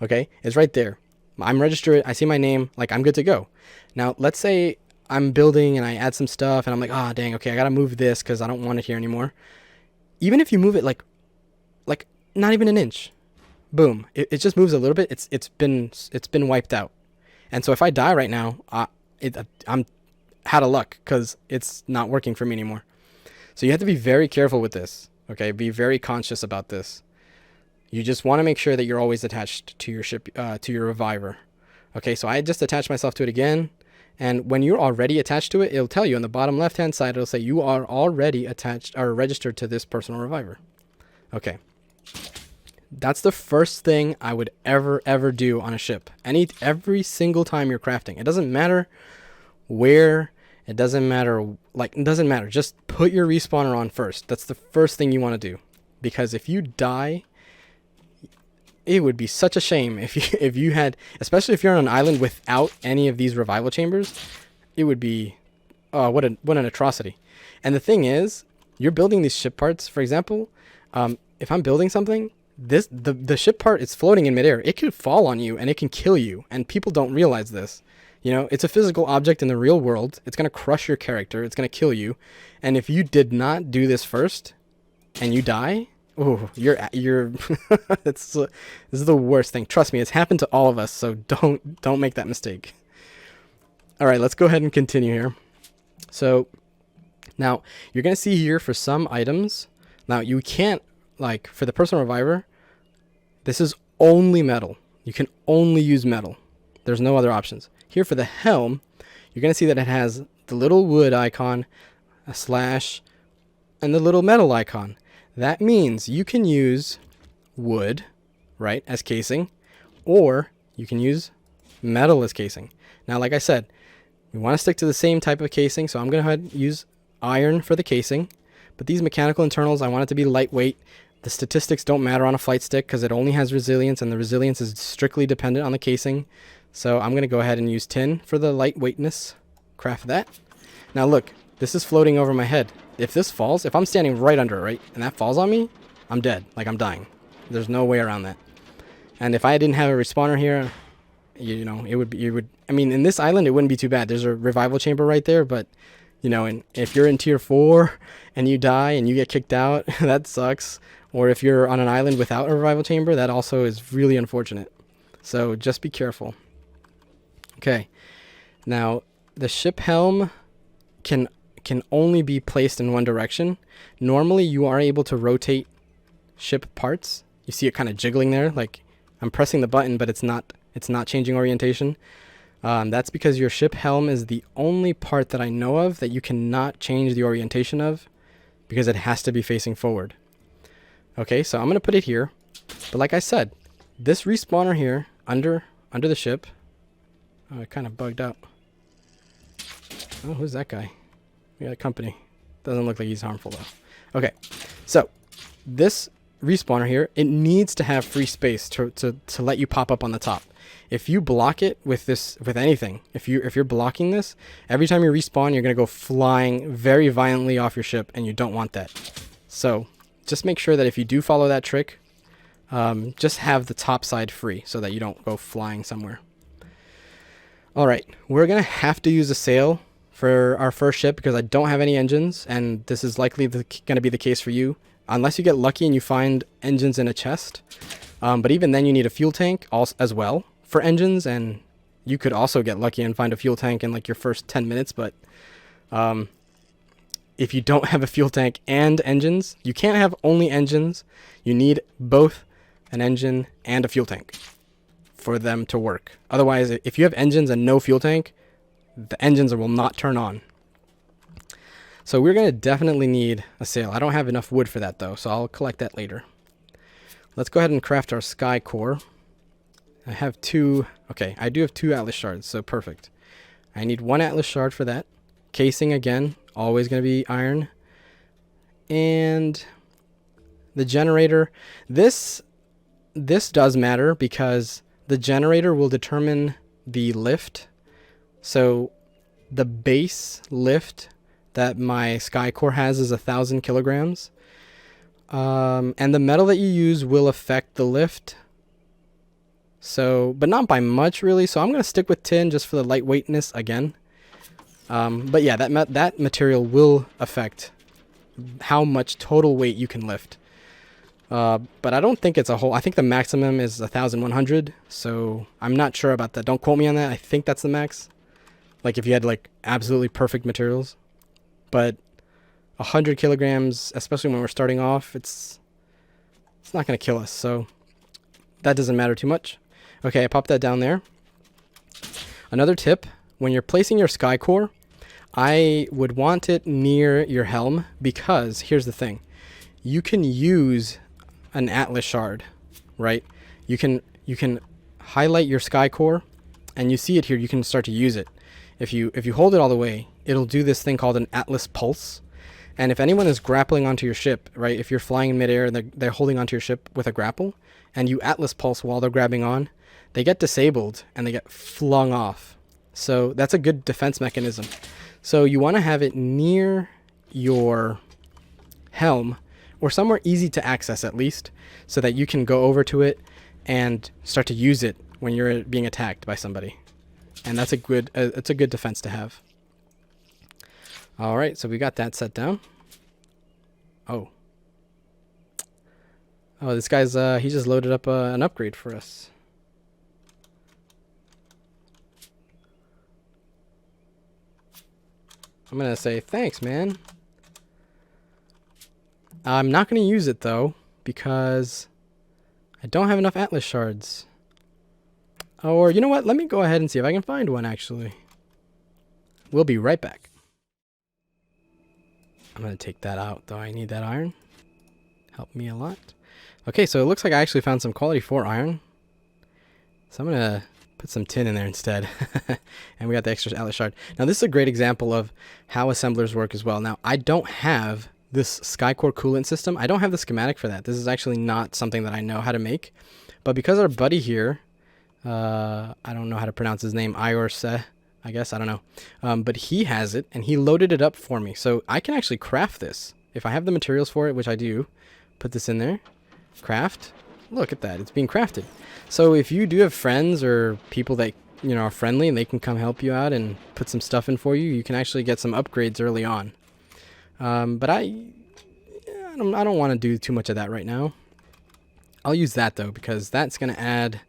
Okay? It's right there. I'm registered. I see my name. Like, I'm good to go. Now, let's say I'm building and I add some stuff and I'm like, oh, dang, okay, I got to move this because I don't want it here anymore. Even if you move it like not even an inch, boom, it just moves a little bit. It's been wiped out. And so if I die right now, I'm out of luck because it's not working for me anymore. So you have to be very careful with this. Okay, be very conscious about this. You just want to make sure that you're always attached to your ship, to your reviver. Okay, so I just attached myself to it again. And when you're already attached to it, it'll tell you on the bottom left-hand side, it'll say you are already attached or registered to this personal reviver. Okay. That's the first thing I would ever do on a ship. Every single time you're crafting. It doesn't matter where, it doesn't matter, just put your respawner on first. That's the first thing you want to do. Because if you die, it would be such a shame if you had, especially if you're on an island without any of these revival chambers, it would be, what an atrocity. And the thing is, you're building these ship parts, for example, if I'm building something, the ship part is floating in midair. It could fall on you and it can kill you, and people don't realize this. You know, it's a physical object in the real world. It's going to crush your character. It's going to kill you. And if you did not do this first and you die, oh, you're this is the worst thing. Trust me, it's happened to all of us, so don't make that mistake. All right, let's go ahead and continue here. So now you're going to see here for some items. Now you can't, like for the personal reviver, this is only metal. You can only use metal. There's no other options. Here for the helm, you're going to see that it has the little wood icon, a slash, and the little metal icon. That means you can use wood, right, as casing, or you can use metal as casing. Now, like I said, we want to stick to the same type of casing, so I'm going to go ahead and use iron for the casing. But these mechanical internals, I want it to be lightweight. The statistics don't matter on a flight stick because it only has resilience, and the resilience is strictly dependent on the casing. So I'm going to go ahead and use tin for the lightweightness. Craft that. Now look, this is floating over my head. If this falls, if I'm standing right under it, right, and that falls on me, I'm dead. Like, I'm dying. There's no way around that. And if I didn't have a respawner here, you know, I mean, in this island, it wouldn't be too bad. There's a revival chamber right there, but, you know, and if you're in tier 4 and you die and you get kicked out, that sucks. Or if you're on an island without a revival chamber, that also is really unfortunate. So just be careful. Okay. Now, the ship helm can only be placed in one direction. Normally, you are able to rotate ship parts. You see it kind of jiggling there. Like, I'm pressing the button, but it's not changing orientation. That's because your ship helm is the only part that I know of that you cannot change the orientation of, because it has to be facing forward. Okay, so I'm going to put it here. But like I said, this respawner here under the ship. Oh, it kind of bugged out. Oh, who's that guy? We got a company. Doesn't look like he's harmful though. Okay, so this respawner here, it needs to have free space to let you pop up on the top. If you block it with anything, if you're blocking this, every time you respawn, you're gonna go flying very violently off your ship, and you don't want that. So just make sure that if you do follow that trick, just have the top side free so that you don't go flying somewhere. All right, we're gonna have to use a sail for our first ship because I don't have any engines, and this is likely gonna be the case for you, unless you get lucky and you find engines in a chest. But even then, you need a fuel tank as well for engines, and you could also get lucky and find a fuel tank in like your first 10 minutes. But if you don't have a fuel tank and engines, you can't have only engines. You need both an engine and a fuel tank for them to work. Otherwise, if you have engines and no fuel tank, the engines will not turn on. So we're going to definitely need a sail. I don't have enough wood for that though, so I'll collect that later. Let's go ahead and craft our sky core. I have two. Okay, I do have 2 atlas shards, so perfect. I need 1 atlas shard for that. Casing again, always going to be iron. And the generator. This does matter because the generator will determine the lift. So the base lift that my sky core has is 1,000 kilograms. And the metal that you use will affect the lift. So, but not by much really. So I'm going to stick with tin just for the lightweightness again. But yeah, that material will affect how much total weight you can lift. But I don't think it's a whole. I think the maximum is 1,100. So I'm not sure about that. Don't quote me on that. I think that's the max. Like if you had like absolutely perfect materials. But 100 kilograms, especially when we're starting off, it's not going to kill us. So that doesn't matter too much. Okay, I popped that down there. Another tip, when you're placing your sky core, I would want it near your helm because here's the thing. You can use an atlas shard, right? You can highlight your sky core and you see it here. You can start to use it. If you hold it all the way, it'll do this thing called an atlas pulse. And if anyone is grappling onto your ship, right? If you're flying in midair and they're holding onto your ship with a grapple and you atlas pulse while they're grabbing on, they get disabled and they get flung off. So that's a good defense mechanism. So you want to have it near your helm or somewhere easy to access at least so that you can go over to it and start to use it when you're being attacked by somebody. And that's it's a good defense to have. All right, so we got that set down. Oh, this guy's he just loaded up an upgrade for us. I'm gonna say thanks, man. I'm not gonna use it though because I don't have enough atlas shards. Or you know what? Let me go ahead and see if I can find one actually. We'll be right back. I'm going to take that out though. I need that iron. Helped me a lot. Okay, so it looks like I actually found some quality 4 iron. So I'm going to put some tin in there instead. And we got the extra atlas shard. Now this is a great example of how assemblers work as well. Now I don't have this Skycore coolant system. I don't have the schematic for that. This is actually not something that I know how to make. But because our buddy here, I don't know how to pronounce his name, Iorse, I guess, I don't know. But he has it, and he loaded it up for me. So I can actually craft this. If I have the materials for it, which I do, put this in there, craft. Look at that, it's being crafted. So if you do have friends or people that are friendly and they can come help you out and put some stuff in for you, you can actually get some upgrades early on. But I don't want to do too much of that right now. I'll use that though, because that's going to add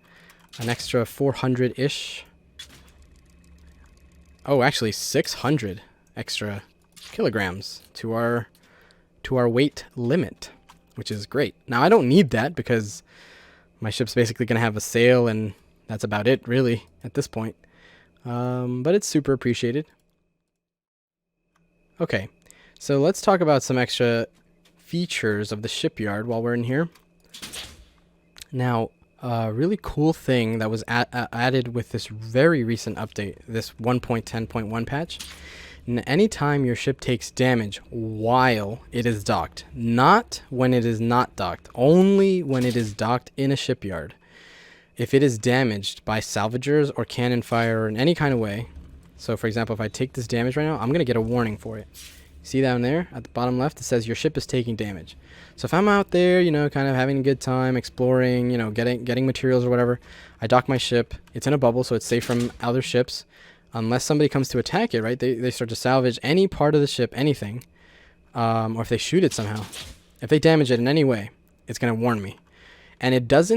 an extra 400-ish. Oh, actually 600 extra kilograms to our weight limit, which is great. Now I don't need that because my ship's basically going to have a sail and that's about it really at this point. But it's super appreciated. Okay, so let's talk about some extra features of the shipyard while we're in here. Now, a really cool thing that was added with this very recent update, this 1.10.1 patch. Anytime your ship takes damage while it is docked, not when it is not docked, only when it is docked in a shipyard. If it is damaged by salvagers or cannon fire or in any kind of way, so for example, if I take this damage right now, I'm going to get a warning for it. See down there at the bottom left, it says your ship is taking damage. So if I'm out there, kind of having a good time, exploring, getting materials or whatever, I dock my ship. It's in a bubble, so it's safe from other ships. Unless somebody comes to attack it, right? They start to salvage any part of the ship, anything. Or if they shoot it somehow. If they damage it in any way, it's going to warn me. And it does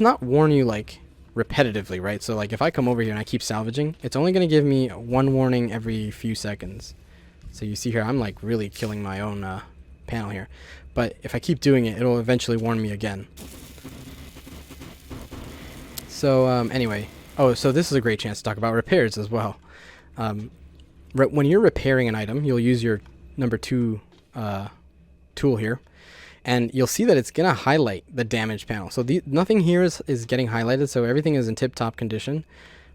not warn you like repetitively, right? So like if I come over here and I keep salvaging, it's only going to give me one warning every few seconds. So you see here, I'm like really killing my own panel here. But if I keep doing it, it'll eventually warn me again. So anyway, oh, so this is a great chance to talk about repairs as well. When you're repairing an item, you'll use your number 2 tool here, and you'll see that it's going to highlight the damage panel. So nothing here is getting highlighted, so everything is in tip-top condition.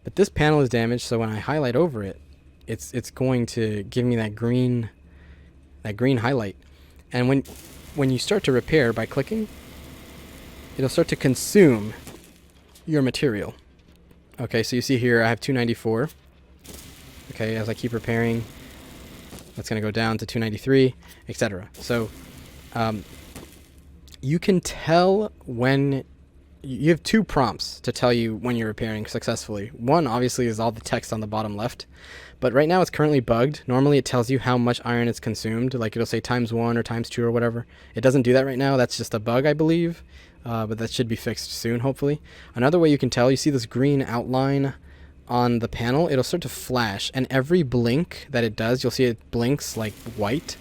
But this panel is damaged, so when I highlight over it, it's going to give me that green highlight. And when you start to repair by clicking, it'll start to consume your material. Okay, so you see here I have 294. Okay, as I keep repairing, that's going to go down to 293, etc. So you can tell when you have 2 prompts to tell you when you're repairing successfully. One obviously is all the text on the bottom left, but right now it's currently bugged. Normally it tells you how much iron it's consumed, like it'll say ×1 or ×2 or whatever. It doesn't do that right now. That's just a bug, I believe, but that should be fixed soon, hopefully. Another way you can tell, you see this green outline on the panel, it'll start to flash, and every blink that it does, you'll see it blinks like white.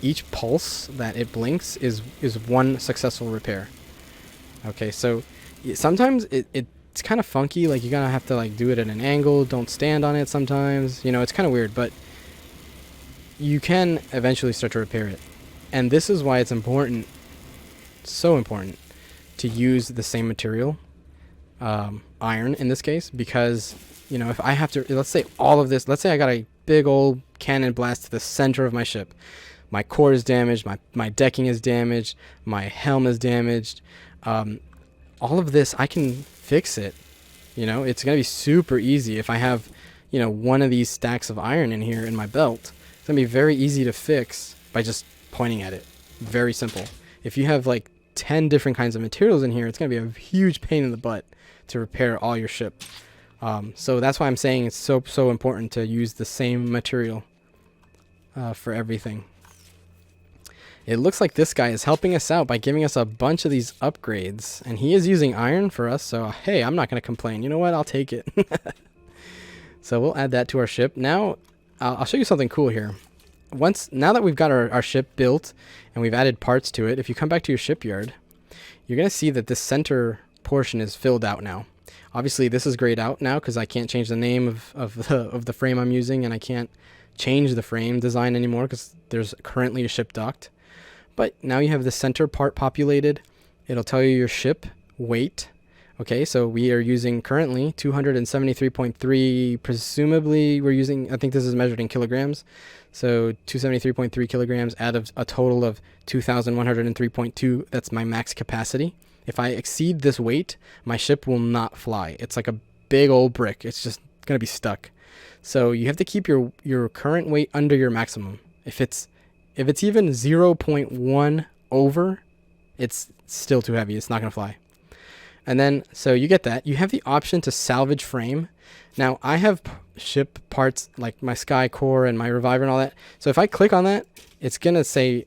Each pulse that it blinks is one successful repair. Okay, so sometimes it's kind of funky, like you're gonna have to like do it at an angle, don't stand on it sometimes, you know, it's kind of weird, but you can eventually start to repair it. And this is why it's important, so important, to use the same material, iron in this case, because, you know, if I have to, let's say all of this, let's say I got a big old cannon blast to the center of my ship. My core is damaged, my decking is damaged, my helm is damaged. All of this, I can fix it. You know, it's going to be super easy if I have, you know, one of these stacks of iron in here in my belt. It's going to be very easy to fix by just pointing at it. Very simple. If you have like 10 different kinds of materials in here, it's going to be a huge pain in the butt to repair all your ship. So that's why I'm saying it's so important to use the same material for everything. It looks like this guy is helping us out by giving us a bunch of these upgrades, and he is using iron for us, so hey, I'm not going to complain. You know what? I'll take it. So we'll add that to our ship. Now, I'll show you something cool here. Now that we've got our ship built and we've added parts to it, if you come back to your shipyard, you're going to see that this center portion is filled out now. Obviously, this is grayed out now because I can't change the name of the frame I'm using, and I can't change the frame design anymore because there's currently a ship docked. But now you have the center part populated. It'll tell you your ship weight. Okay, so we are using currently 273.3. Presumably we're using, I think this is measured in kilograms. So 273.3 kilograms out of a total of 2,103.2. That's my max capacity. If I exceed this weight, my ship will not fly. It's like a big old brick. It's just going to be stuck. So you have to keep your current weight under your maximum. If it's even 0.1 over, it's still too heavy. It's not going to fly. And then, so you get that. You have the option to salvage frame. Now, I have ship parts like my sky core and my reviver and all that. So if I click on that, it's going to say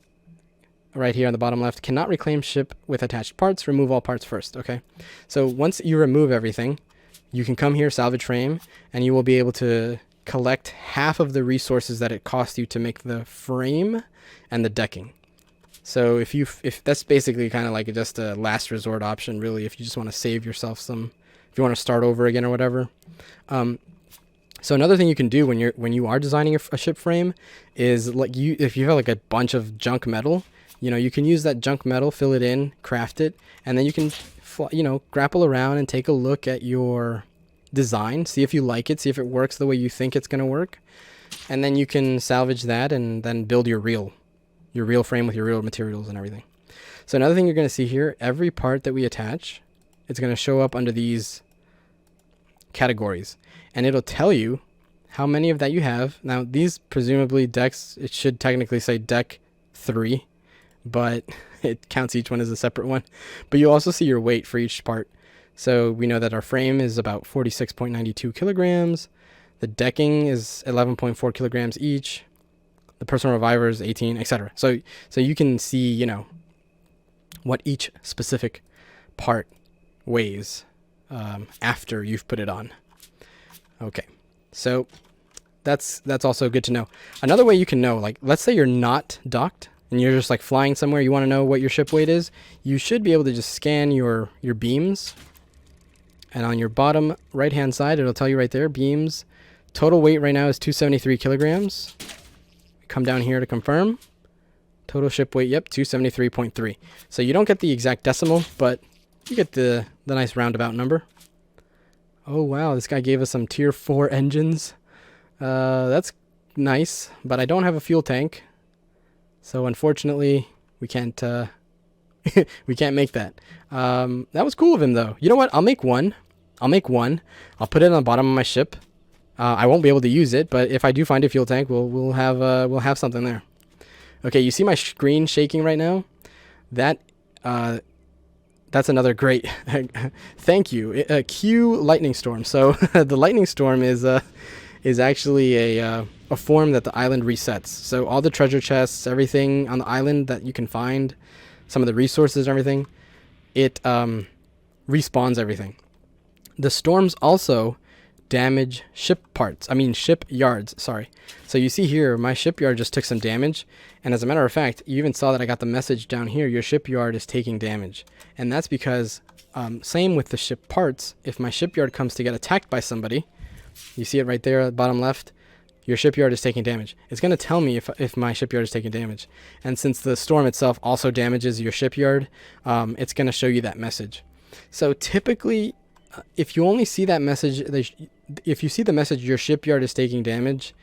right here on the bottom left, cannot reclaim ship with attached parts. Remove all parts first. Okay. So once you remove everything, you can come here, salvage frame, and you will be able to collect half of the resources that it cost you to make the frame and the decking. So if that's basically kind of like just a last resort option, really, if you just want to save yourself some, if you want to start over again or whatever. So another thing you can do when you are designing a ship frame is like if you have like a bunch of junk metal, you know, you can use that junk metal, fill it in, craft it, and then you can grapple around and take a look at your design, see if you like it, see if it works the way you think it's going to work, and then you can salvage that and then build your real frame with your real materials and everything. So another thing you're going to see here, every part that we attach, it's going to show up under these categories, and it'll tell you how many of that you have. Now these presumably decks, it should technically say deck 3, but it counts each one as a separate one. But you also see your weight for each part. So we know that our frame is about 46.92 kilograms. The decking is 11.4 kilograms each. The personal reviver is 18, etc. So you can see, you know, what each specific part weighs after you've put it on. Okay, so that's also good to know. Another way you can know, like, let's say you're not docked and you're just like flying somewhere, you want to know what your ship weight is, you should be able to just scan your beams, and on your bottom right hand side it'll tell you right there, beams Total weight right now is 273 kilograms. Come down here to confirm. Total ship weight, yep, 273.3. So you don't get the exact decimal, but you get the nice roundabout number. Oh wow, this guy gave us some tier 4 engines. That's nice, but I don't have a fuel tank. So unfortunately, we can't we can't make that. That was cool of him though. You know what? I'll make one. I'll put it on the bottom of my ship. I won't be able to use it, but if I do find a fuel tank, we'll have something there. Okay, you see my screen shaking right now? That's another great thank you. Q lightning storm. So the lightning storm is actually a form that the island resets. So all the treasure chests, everything on the island that you can find, some of the resources, everything, it respawns everything. The storms also damage shipyards, sorry. So you see here, my shipyard just took some damage. And as a matter of fact, you even saw that I got the message down here, your shipyard is taking damage. And that's because, same with the ship parts, if my shipyard comes to get attacked by somebody, you see it right there at the bottom left, your shipyard is taking damage. It's going to tell me if my shipyard is taking damage. And since the storm itself also damages your shipyard, it's going to show you that message. So typically, if you only see that message, if you see the message your shipyard is taking damage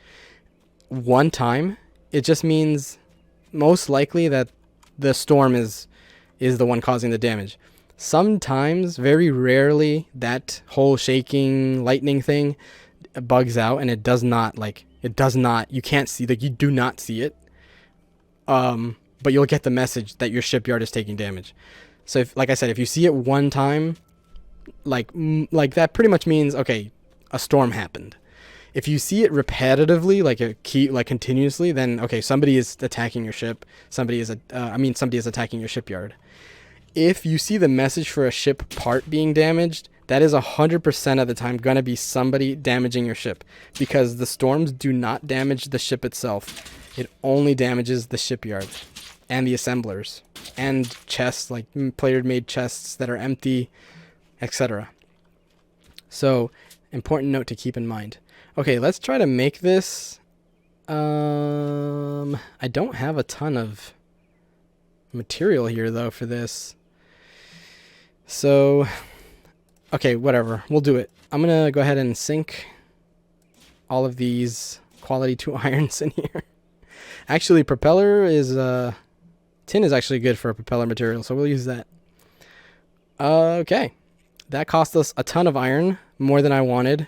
one time, it just means most likely that the storm is the one causing the damage. Sometimes, very rarely, that whole shaking lightning thing bugs out and it does not, you can't see, you do not see it. But you'll get the message that your shipyard is taking damage. So like I said, if you see it one time, like that pretty much means, okay, a storm happened. If you see it repetitively, continuously, then okay, somebody is attacking your ship. Somebody is attacking your shipyard. If you see the message for a ship part being damaged, that is 100% of the time gonna be somebody damaging your ship, because the storms do not damage the ship itself. It only damages the shipyard and the assemblers and chests, like player-made chests that are empty, etc. So, important note to keep in mind. Okay, let's try to make this. I don't have a ton of material here though for this. So, okay, whatever. We'll do it. I'm gonna go ahead and sink all of these quality 2 irons in here. Actually, propeller is tin is actually good for a propeller material, so we'll use that. Okay. That cost us a ton of iron, more than I wanted,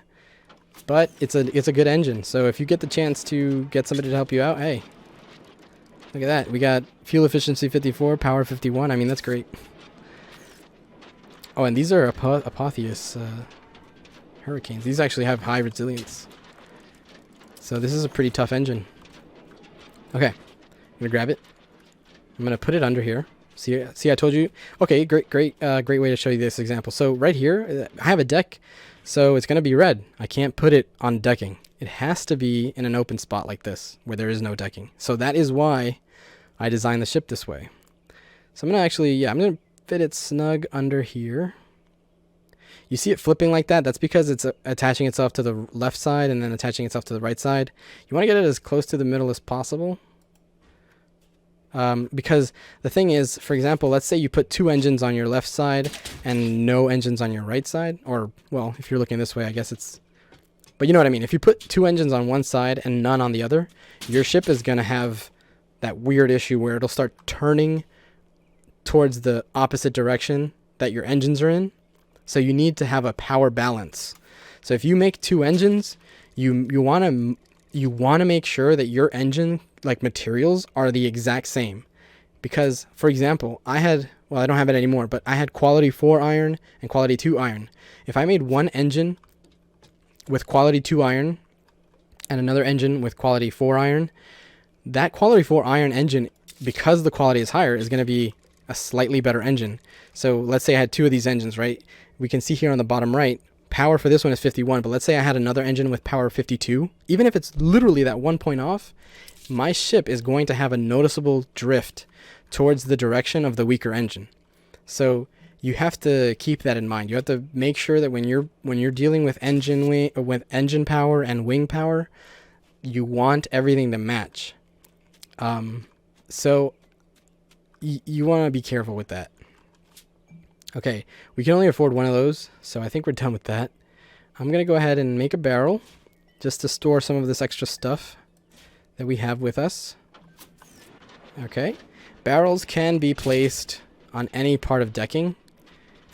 but it's a good engine. So if you get the chance to get somebody to help you out, hey, look at that. We got fuel efficiency 54, power 51. I mean, that's great. Oh, and these are Apotheus Hurricanes. These actually have high resilience. So this is a pretty tough engine. Okay, I'm gonna grab it. I'm gonna put it under here. See, I told you. Okay, great way to show you this example. So right here, I have a deck, so it's gonna be red. I can't put it on decking. It has to be in an open spot like this, where there is no decking. So that is why I designed the ship this way. So I'm gonna fit it snug under here. You see it flipping like that? That's because it's attaching itself to the left side and then attaching itself to the right side. You want to get it as close to the middle as possible. Because the thing is, for example, let's say you put 2 engines on your left side and no engines on your right side. Or, well, if you're looking this way, I guess it's... But you know what I mean. If you put 2 engines on one side and none on the other, your ship is going to have that weird issue where it'll start turning towards the opposite direction that your engines are in. So you need to have a power balance. So if you make 2 engines, you want to make sure that your engine, like materials, are the exact same. Because, for example, I don't have it anymore, but I had quality 4 iron and quality 2 iron. If I made one engine with quality 2 iron and another engine with quality 4 iron, that quality 4 iron engine, because the quality is higher, is going to be a slightly better engine. So let's say I had 2 of these engines, right? We can see here on the bottom right, power for this one is 51, but let's say I had another engine with power 52. Even if it's literally that 1 point off, my ship is going to have a noticeable drift towards the direction of the weaker engine. So you have to keep that in mind. You have to make sure that when you're dealing with engine power and wing power, you want everything to match. So you want to be careful with that. Okay, we can only afford one of those, so I think we're done with that. I'm going to go ahead and make a barrel just to store some of this extra stuff that we have with us. Okay, barrels can be placed on any part of decking,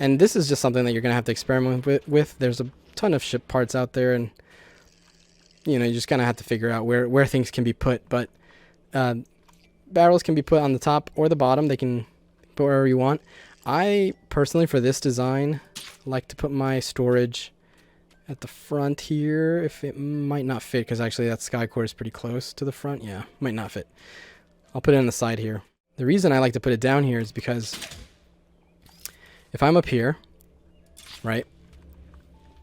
and this is just something that you're going to have to experiment with. There's a ton of ship parts out there, and you just kind of have to figure out where things can be put, but barrels can be put on the top or the bottom. They can put wherever you want. I personally, for this design, like to put my storage at the front here. If it might not fit, because actually that sky core is pretty close to the front. Yeah, might not fit. I'll put it on the side here. The reason I like to put it down here is because if I'm up here, right,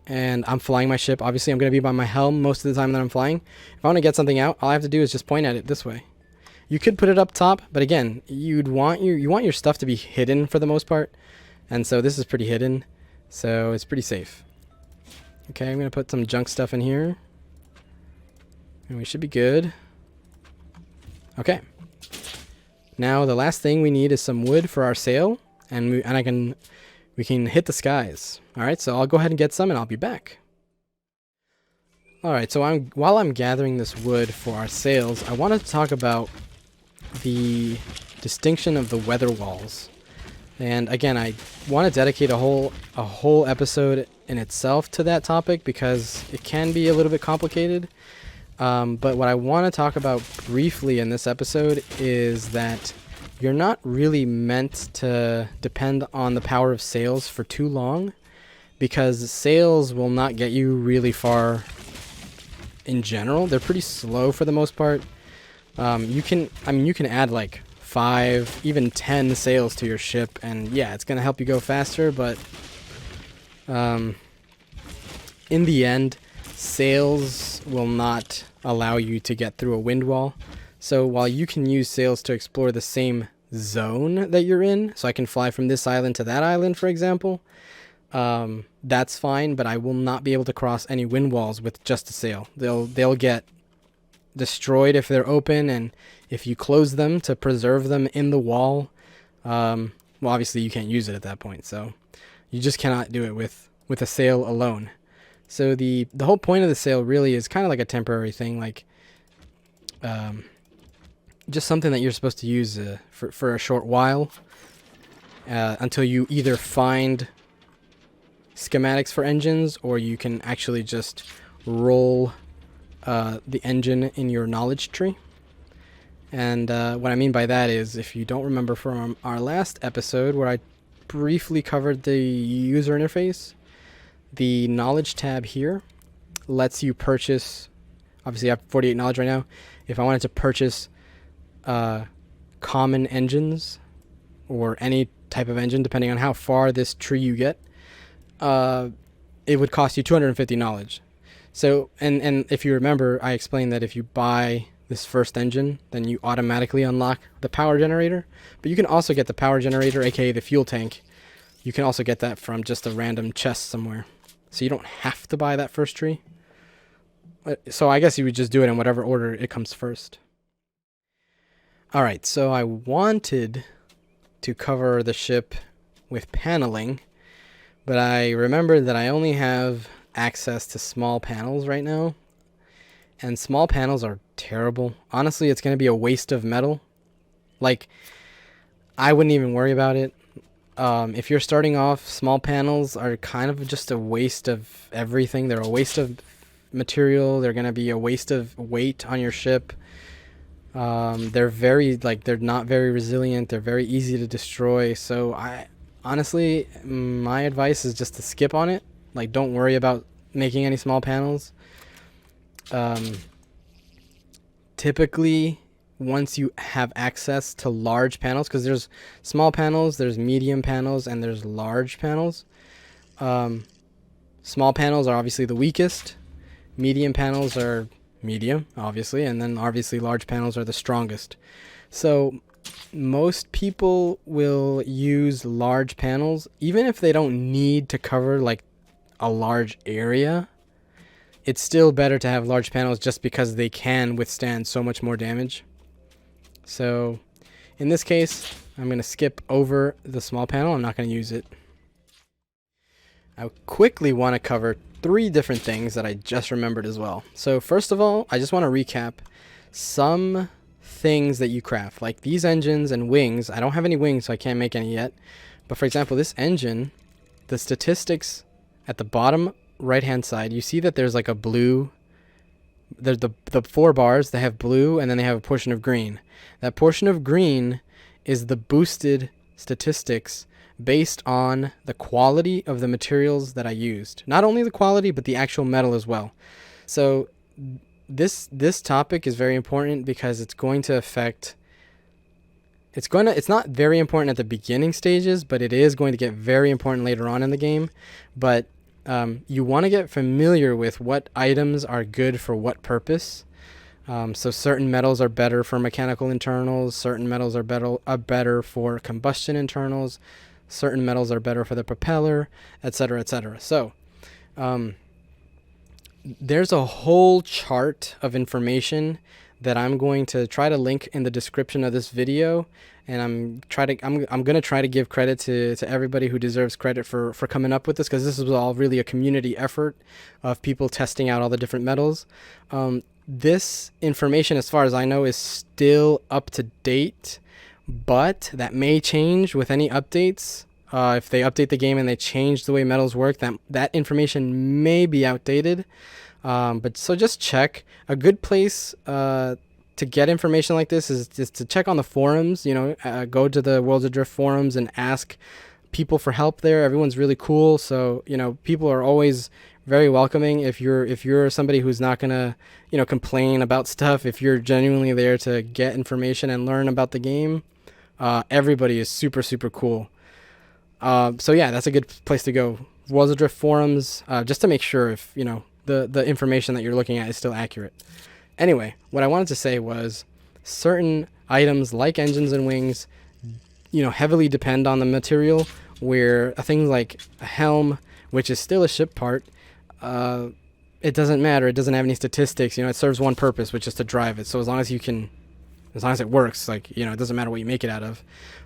and I'm flying my ship, obviously I'm going to be by my helm most of the time that I'm flying. If I want to get something out, all I have to do is just point at it this way. You could put it up top, but again, you want your stuff to be hidden for the most part, and so this is pretty hidden, so it's pretty safe. Okay, I'm going to put some junk stuff in here, and we should be good. Okay. Now the last thing we need is some wood for our sail, and we can hit the skies. All right, so I'll go ahead and get some, and I'll be back. All right, so while I'm gathering this wood for our sails, I wanted to talk about the distinction of the weather walls. And again, I want to dedicate a whole episode in itself to that topic because it can be a little bit complicated. But what I want to talk about briefly in this episode is that you're not really meant to depend on the power of sails for too long, because sails will not get you really far in general. They're pretty slow for the most part. You can add like 5, even 10 sails to your ship, and yeah, it's going to help you go faster, but in the end, sails will not allow you to get through a wind wall. So while you can use sails to explore the same zone that you're in, so I can fly from this island to that island, for example, that's fine, but I will not be able to cross any wind walls with just a sail. They'll get destroyed if they're open, and if you close them to preserve them in the wall, well, obviously you can't use it at that point, so you just cannot do it with a sail alone. So the whole point of the sail really is kind of like a temporary thing, like just something that you're supposed to use for a short while, until you either find schematics for engines, or you can actually just roll the engine in your knowledge tree. And what I mean by that is, if you don't remember from our last episode where I briefly covered the user interface, the knowledge tab here lets you purchase, obviously I have 48 knowledge right now. If I wanted to purchase common engines, or any type of engine, depending on how far this tree you get, it would cost you 250 knowledge. So, and if you remember, I explained that if you buy this first engine, then you automatically unlock the power generator. But you can also get the power generator, aka the fuel tank. You can also get that from just a random chest somewhere. So you don't have to buy that first tree. So I guess you would just do it in whatever order it comes first. Alright, so I wanted to cover the ship with paneling, but I remembered that I only have access to small panels right now, and small panels are terrible. Honestly, it's going to be a waste of metal. Like, I wouldn't even worry about it. If you're starting off, small panels are kind of just a waste of everything. They're a waste of material. They're going to be a waste of weight on your ship. They're not very resilient. They're very easy to destroy. So honestly, my advice is just to skip on it. Like, don't worry about making any small panels. Typically, once you have access to large panels, because there's small panels, there's medium panels, and there's large panels. Small panels are obviously the weakest. Medium panels are medium, obviously, and then obviously large panels are the strongest. So most people will use large panels, even if they don't need to cover like a large area. It's still better to have large panels just because they can withstand so much more damage. So in this case, I'm going to skip over the small panel. I'm not going to use it. I quickly want to cover 3 different things that I just remembered as well. So first of all, I just want to recap some things that you craft, like these engines and wings. I don't have any wings, so I can't make any yet. But for example, this engine, the statistics at the bottom right hand side, you see that there's like a blue, there's the 4 bars, they have blue, and then they have a portion of green. That portion of green is the boosted statistics based on the quality of the materials that I used. Not only the quality, but the actual metal as well. So this topic is very important because it's going to affect, it's not very important at the beginning stages, but it is going to get very important later on in the game. But you want to get familiar with what items are good for what purpose. So certain metals are better for mechanical internals, certain metals are better for combustion internals, certain metals are better for the propeller, etc., etc. So there's a whole chart of information that I'm going to try to link in the description of this video, and I'm going to try to give credit to everybody who deserves credit for coming up with this, because this is all really a community effort of people testing out all the different metals. This information, as far as I know, is still up to date, but that may change with any updates. If they update the game and they change the way metals work, that information may be outdated. But so just check. A good place to get information like this is just to check on the forums. Go to the Worlds Adrift forums and ask people for help there. Everyone's really cool, so people are always very welcoming. If you're somebody who's not gonna complain about stuff, if you're genuinely there to get information and learn about the game, everybody is super cool. So yeah, that's a good place to go. Worlds Adrift forums, just to make sure if the information that you're looking at is still accurate. Anyway, what I wanted to say was certain items like engines and wings, heavily depend on the material, where things like a helm, which is still a ship part, it doesn't matter. It doesn't have any statistics. It serves one purpose, which is to drive it. So as long as it works, it doesn't matter what you make it out of.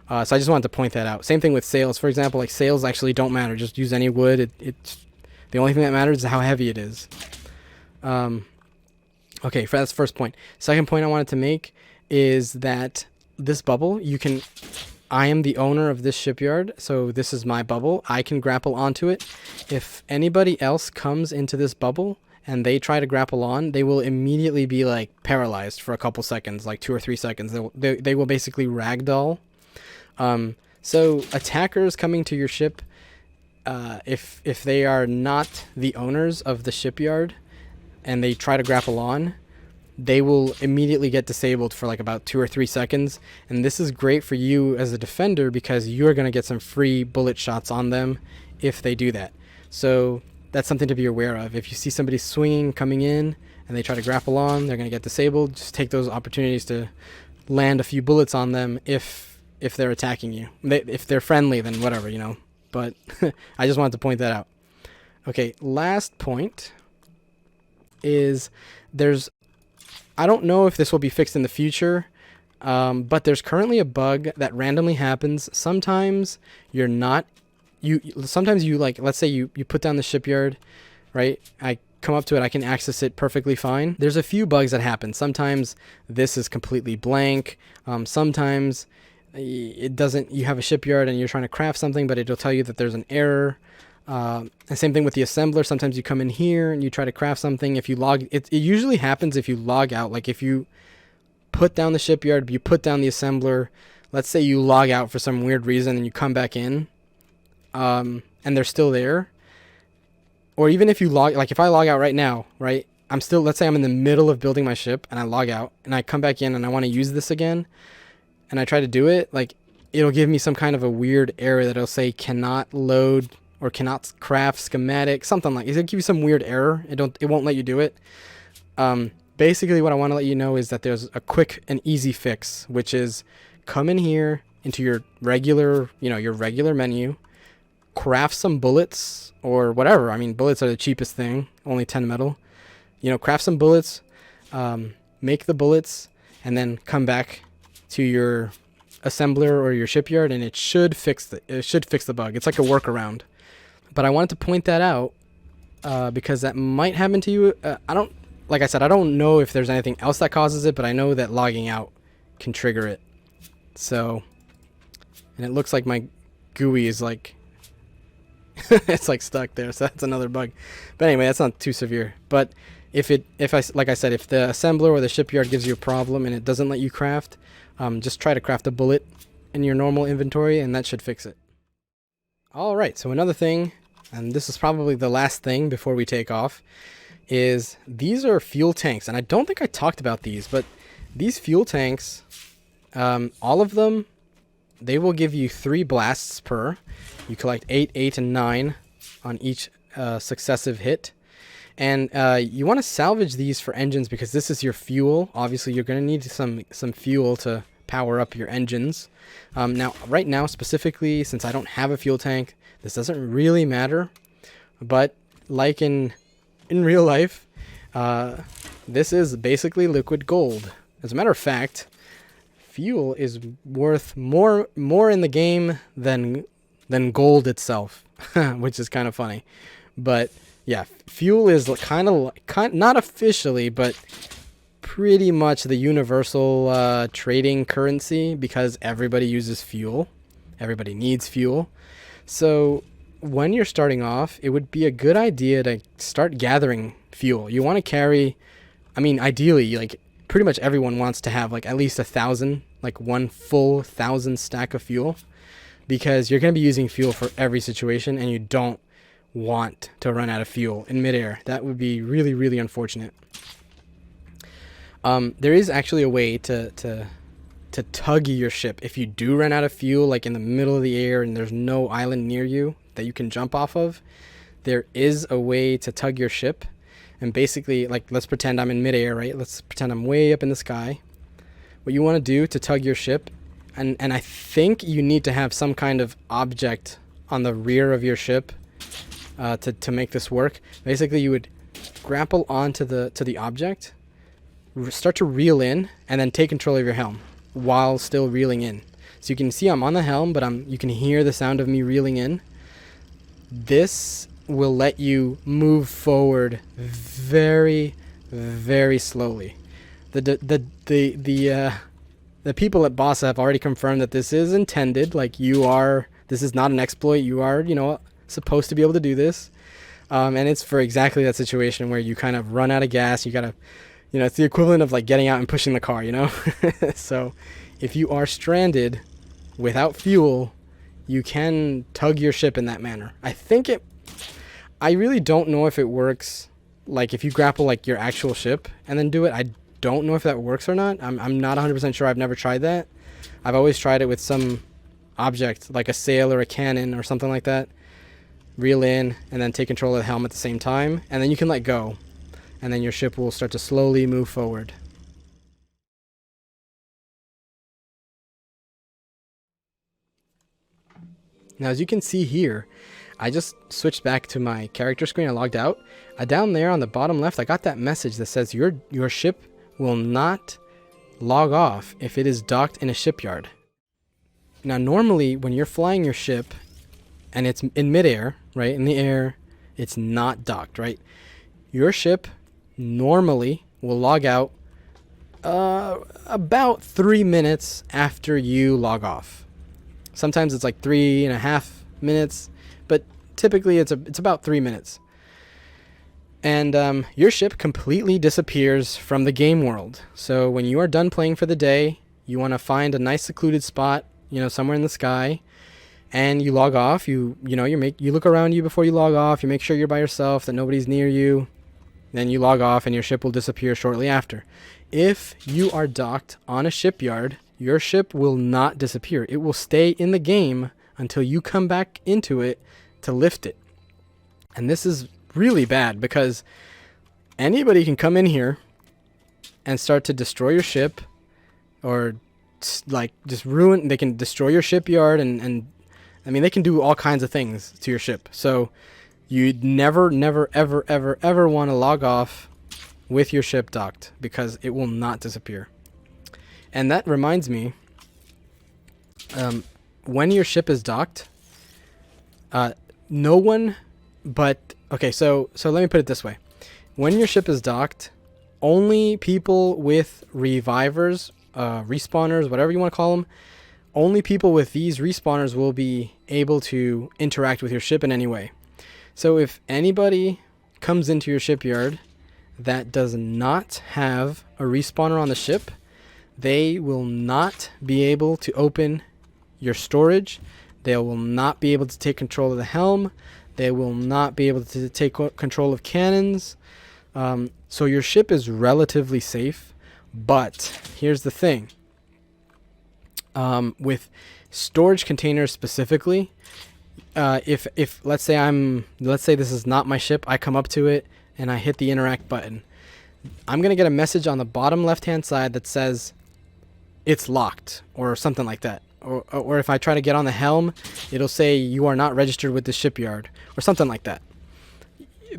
So I just wanted to point that out. Same thing with sails. For example, sails actually don't matter. Just use any wood. It's the only thing that matters is how heavy it is. Okay, that's the first point. Second point I wanted to make is that this bubble, I am the owner of this shipyard, so this is my bubble. I can grapple onto it. If anybody else comes into this bubble and they try to grapple on, they will immediately be paralyzed for a couple seconds, 2 or 3 seconds. They will basically ragdoll. So attackers coming to your ship, if they are not the owners of the shipyard and they try to grapple on, they will immediately get disabled for about 2 or 3 seconds. And this is great for you as a defender because you're going to get some free bullet shots on them if they do that. So that's something to be aware of. If you see somebody swinging, coming in, and they try to grapple on, they're going to get disabled. Just take those opportunities to land a few bullets on them if they're attacking you. If they're friendly, then whatever, But I just wanted to point that out. Okay, last point is I don't know if this will be fixed in the future, but there's currently a bug that randomly happens. Sometimes sometimes let's say you put down the shipyard, right? I come up to it, I can access it perfectly fine. There's a few bugs that happen. Sometimes this is completely blank. Sometimes it doesn't, you have a shipyard and you're trying to craft something, but it'll tell you that there's an error. And same thing with the assembler. Sometimes you come in here and you try to craft something. If you log, it usually happens if you log out. If you put down the shipyard, you put down the assembler, let's say you log out for some weird reason and you come back in, and they're still there. Or even if you if I log out right now, right, let's say I'm in the middle of building my ship and I log out and I come back in and I want to use this again and I try to do it, it'll give me some kind of a weird error that'll say cannot load or cannot craft schematic, something like it'll give you some weird error. It won't let you do it. Basically what I want to let you know is that there's a quick and easy fix, which is come in here into your regular, your regular menu, craft some bullets or whatever. I mean, bullets are the cheapest thing, only 10 metal. Craft some bullets, make the bullets, and then come back to your assembler or your shipyard, and it should fix the bug. It's like a workaround. But I wanted to point that out because that might happen to you. Like I said, I don't know if there's anything else that causes it, but I know that logging out can trigger it. So, and it looks like my GUI is like it's like stuck there, so that's another bug. But anyway, that's not too severe. But like I said, if the assembler or the shipyard gives you a problem and it doesn't let you craft, just try to craft a bullet in your normal inventory, and that should fix it. All right, so another thing, and this is probably the last thing before we take off, is these are fuel tanks. And I don't think I talked about these, but these fuel tanks, all of them, they will give you 3 blasts per. You collect 8, 8, and 9 on each successive hit. And you want to salvage these for engines because this is your fuel. Obviously, you're going to need some fuel to power up your engines. Now, right now, specifically, since I don't have a fuel tank, this doesn't really matter. But like in real life, this is basically liquid gold. As a matter of fact, fuel is worth more in the game than gold itself, which is kind of funny. But yeah, fuel is kind of not officially, but pretty much the universal trading currency because everybody uses fuel. Everybody needs fuel. So when you're starting off, it would be a good idea to start gathering fuel. You want to carry, I mean, ideally, like pretty much everyone wants to have like at least 1,000, like one full 1,000 stack of fuel, because you're going to be using fuel for every situation and you don't want to run out of fuel in midair. That would be really, really unfortunate. There is actually a way to tug your ship. If you do run out of fuel, like in the middle of the air and there's no island near you that you can jump off of, there is a way to tug your ship. And basically, like, let's pretend I'm in midair, right? Let's pretend I'm way up in the sky. What you want to do to tug your ship, and I think you need to have some kind of object on the rear of your ship to make this work. Basically, you would grapple onto the object, start to reel in, and then take control of your helm while still reeling in. So you can see I'm on the helm, but you can hear the sound of me reeling in. This will let you move forward very, very slowly. The people at Bossa have already confirmed that this is intended. Like, this is not an exploit. You are, supposed to be able to do this. And it's for exactly that situation where you kind of run out of gas. You gotta, it's the equivalent of like getting out and pushing the car, So if you are stranded without fuel, you can tug your ship in that manner. I really don't know if it works, like if you grapple like your actual ship and then do it. I don't know if that works or not. I'm not 100% sure. I've never tried that. I've always tried it with some object, like a sail or a cannon or something like that. Reel in and then take control of the helm at the same time, and then you can let go, and then your ship will start to slowly move forward. Now, as you can see here, I just switched back to my character screen. I logged out. Down there on the bottom left, I got that message that says your ship will not log off if it is docked in a shipyard. Now, normally when you're flying your ship and it's in midair, right, in the air, it's not docked, right? Your ship normally will log out about 3 minutes after you log off. Sometimes it's like 3.5 minutes, but typically it's about 3 minutes. And your ship completely disappears from the game world. So when you are done playing for the day, you want to find a nice secluded spot, somewhere in the sky, and you log off. You look around you before you log off. You make sure you're by yourself, that nobody's near you. Then you log off, and your ship will disappear shortly after. If you are docked on a shipyard, your ship will not disappear. It will stay in the game until you come back into it to lift it. And this is really bad because anybody can come in here and start to destroy your ship or like just ruin. They can destroy your shipyard, and I mean they can do all kinds of things to your ship. So you'd never, never, ever, ever, ever want to log off with your ship docked, because it will not disappear. And that reminds me, when your ship is docked, no one but, okay, so let me put it this way. When your ship is docked, only people with revivers, respawners, whatever you want to call them, only people with these respawners will be able to interact with your ship in any way. So if anybody comes into your shipyard that does not have a respawner on the ship, they will not be able to open your storage. They will not be able to take control of the helm. They will not be able to take control of cannons. So your ship is relatively safe. But here's the thing. With storage containers specifically, if let's say this is not my ship, I come up to it and I hit the interact button, I'm gonna get a message on the bottom left hand side that says it's locked or something like that. Or if I try to get on the helm, it'll say you are not registered with the shipyard or something like that.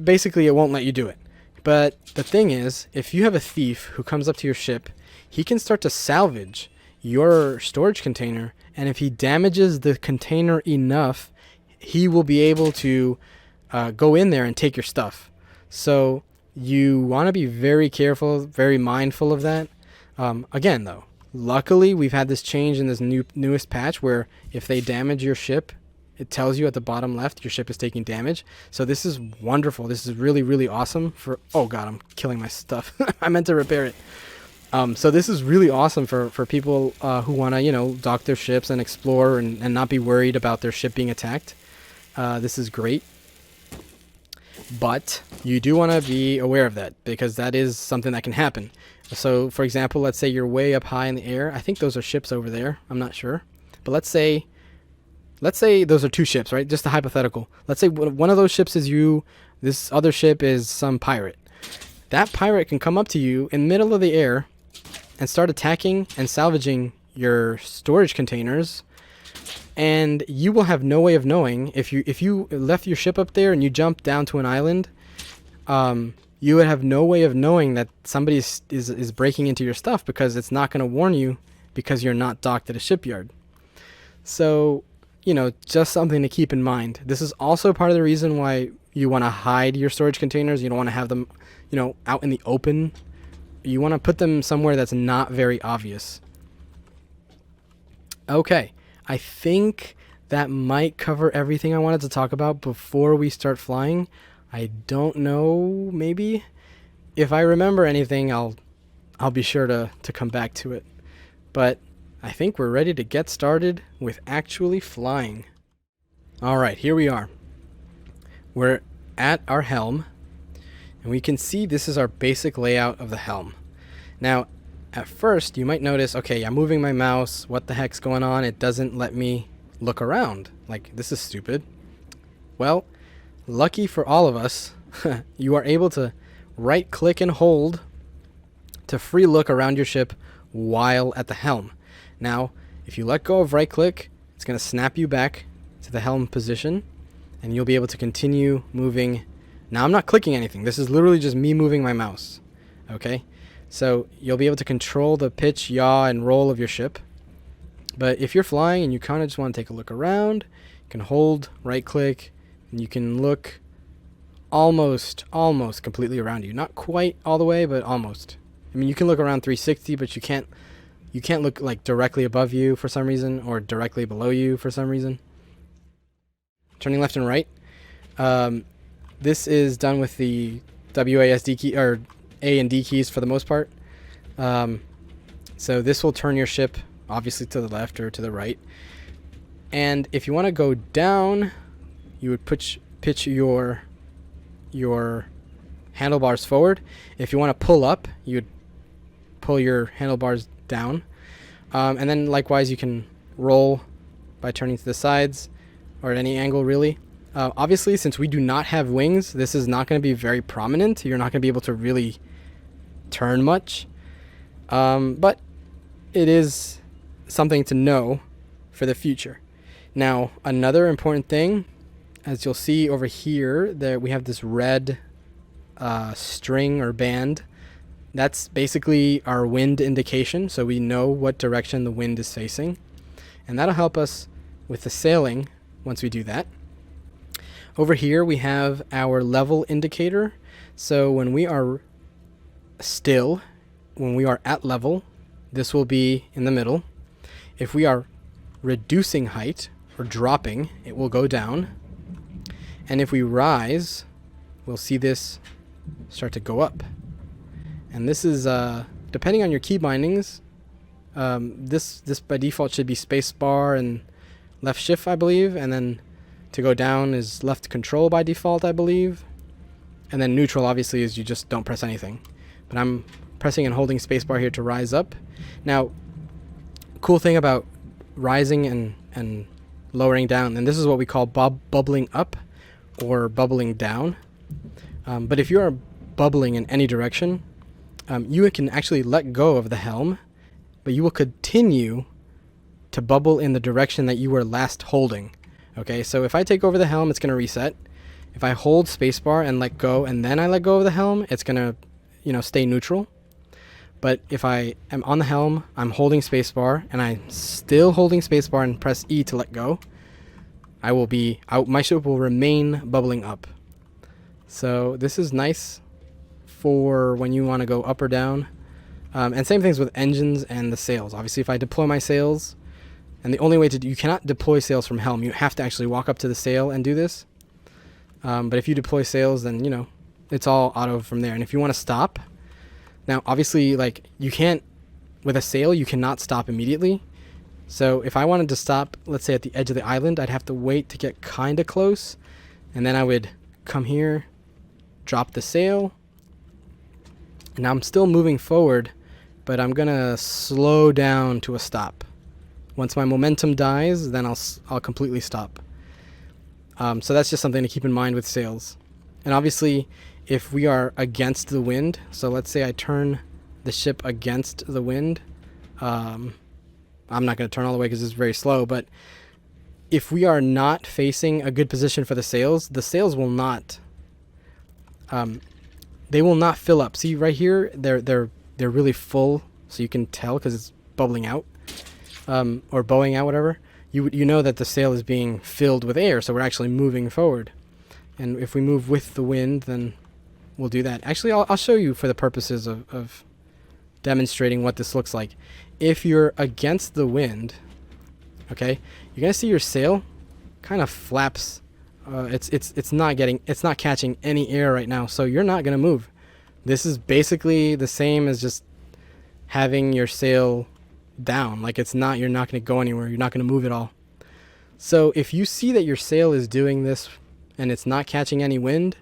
Basically, it won't let you do it. But the thing is, if you have a thief who comes up to your ship, he can start to salvage your storage container, and if he damages the container enough, he will be able to go in there and take your stuff. So you want to be very careful, very mindful of that. Again, though, luckily we've had this change in this newest patch where if they damage your ship, it tells you at the bottom left your ship is taking damage. So this is wonderful. This is really, really awesome for... Oh god, I'm killing my stuff. I meant to repair it. So this is really awesome for people who want to, you know, dock their ships and explore and not be worried about their ship being attacked. This is great. But you do want to be aware of that, because that is something that can happen. So, for example, let's say you're way up high in the air. I think those are ships over there. I'm not sure. But let's say those are two ships, right? Just a hypothetical. Let's say one of those ships is you, this other ship is some pirate. That pirate can come up to you in the middle of the air and start attacking and salvaging your storage containers, and you will have no way of knowing if you left your ship up there and you jump down to an island. You would have no way of knowing that somebody is breaking into your stuff, because it's not going to warn you because you're not docked at a shipyard. So, you know, just something to keep in mind. This is also part of the reason why you want to hide your storage containers. You don't want to have them, you know, out in the open. You want to put them somewhere that's not very obvious. Okay, I think that might cover everything I wanted to talk about before we start flying. I don't know, maybe if I remember anything, I'll be sure to come back to it. But I think we're ready to get started with actually flying. All right, here we are. We're at our helm, and we can see this is our basic layout of the helm. Now, at first, you might notice, okay, I'm moving my mouse. What the heck's going on? It doesn't let me look around. Like, this is stupid. Well, lucky for all of us, you are able to right-click and hold to free look around your ship while at the helm. Now, if you let go of right-click, it's going to snap you back to the helm position, and you'll be able to continue moving. Now, I'm not clicking anything. This is literally just me moving my mouse. Okay? So you'll be able to control the pitch, yaw, and roll of your ship. But if you're flying and you kind of just want to take a look around, you can hold right-click, and you can look almost completely around you. Not quite all the way, but almost. I mean, you can look around 360, but you can't look like directly above you for some reason, or directly below you for some reason. Turning left and right. This is done with the WASD key, or A and D keys for the most part. So this will turn your ship obviously to the left or to the right. And if you want to go down, you would pitch your handlebars forward. If you want to pull up, you would pull your handlebars down. And then likewise, you can roll by turning to the sides or at any angle, really. Obviously, since we do not have wings, this is not going to be very prominent. You're not going to be able to really turn much. But it is something to know for the future. Now, another important thing, as you'll see over here, that we have this red string or band. That's basically our wind indication, so we know what direction the wind is facing. And that'll help us with the sailing once we do that. Over here we have our level indicator. So when we are still, when we are at level, this will be in the middle. If we are reducing height or dropping, it will go down. And if we rise, we'll see this start to go up. And this is, depending on your key bindings, this by default should be space bar and left shift, I believe. And then to go down is left control by default, I believe. And then neutral, obviously, is you just don't press anything. But I'm pressing and holding spacebar here to rise up. Now, cool thing about rising and lowering down, and this is what we call bubbling up or bubbling down. But if you are bubbling in any direction, you can actually let go of the helm, but you will continue to bubble in the direction that you were last holding. Okay, so if I take over the helm, it's going to reset. If I hold spacebar and let go, and then I let go of the helm, it's going to, stay neutral. But if I am on the helm, I'm holding spacebar, and I'm still holding spacebar and press E to let go, my ship will remain bubbling up. So this is nice for when you want to go up or down. And same things with engines and the sails. Obviously, if I deploy my sails, and the only way you cannot deploy sails from helm. You have to actually walk up to the sail and do this. But if you deploy sails, then, it's all auto from there. And if you want to stop, now, obviously, you can't, with a sail, you cannot stop immediately. So if I wanted to stop, let's say at the edge of the island, I'd have to wait to get kind of close. And then I would come here, drop the sail. And now I'm still moving forward, but I'm going to slow down to a stop. Once my momentum dies, then I'll completely stop. So that's just something to keep in mind with sails. And obviously, if we are against the wind, so let's say I turn the ship against the wind, I'm not going to turn all the way because it's very slow, but if we are not facing a good position for the sails will not, they will not fill up. See right here, they're really full, so you can tell because it's bubbling out, or bowing out, whatever. You know that the sail is being filled with air, so we're actually moving forward. And if we move with the wind, then we'll do that. Actually, I'll show you for the purposes of demonstrating what this looks like. If you're against the wind, okay, you're gonna see your sail kind of flaps. It's not catching any air right now, so you're not gonna move. This is basically the same as just having your sail down. You're not gonna go anywhere. You're not gonna move at all. So if you see that your sail is doing this and it's not catching any wind,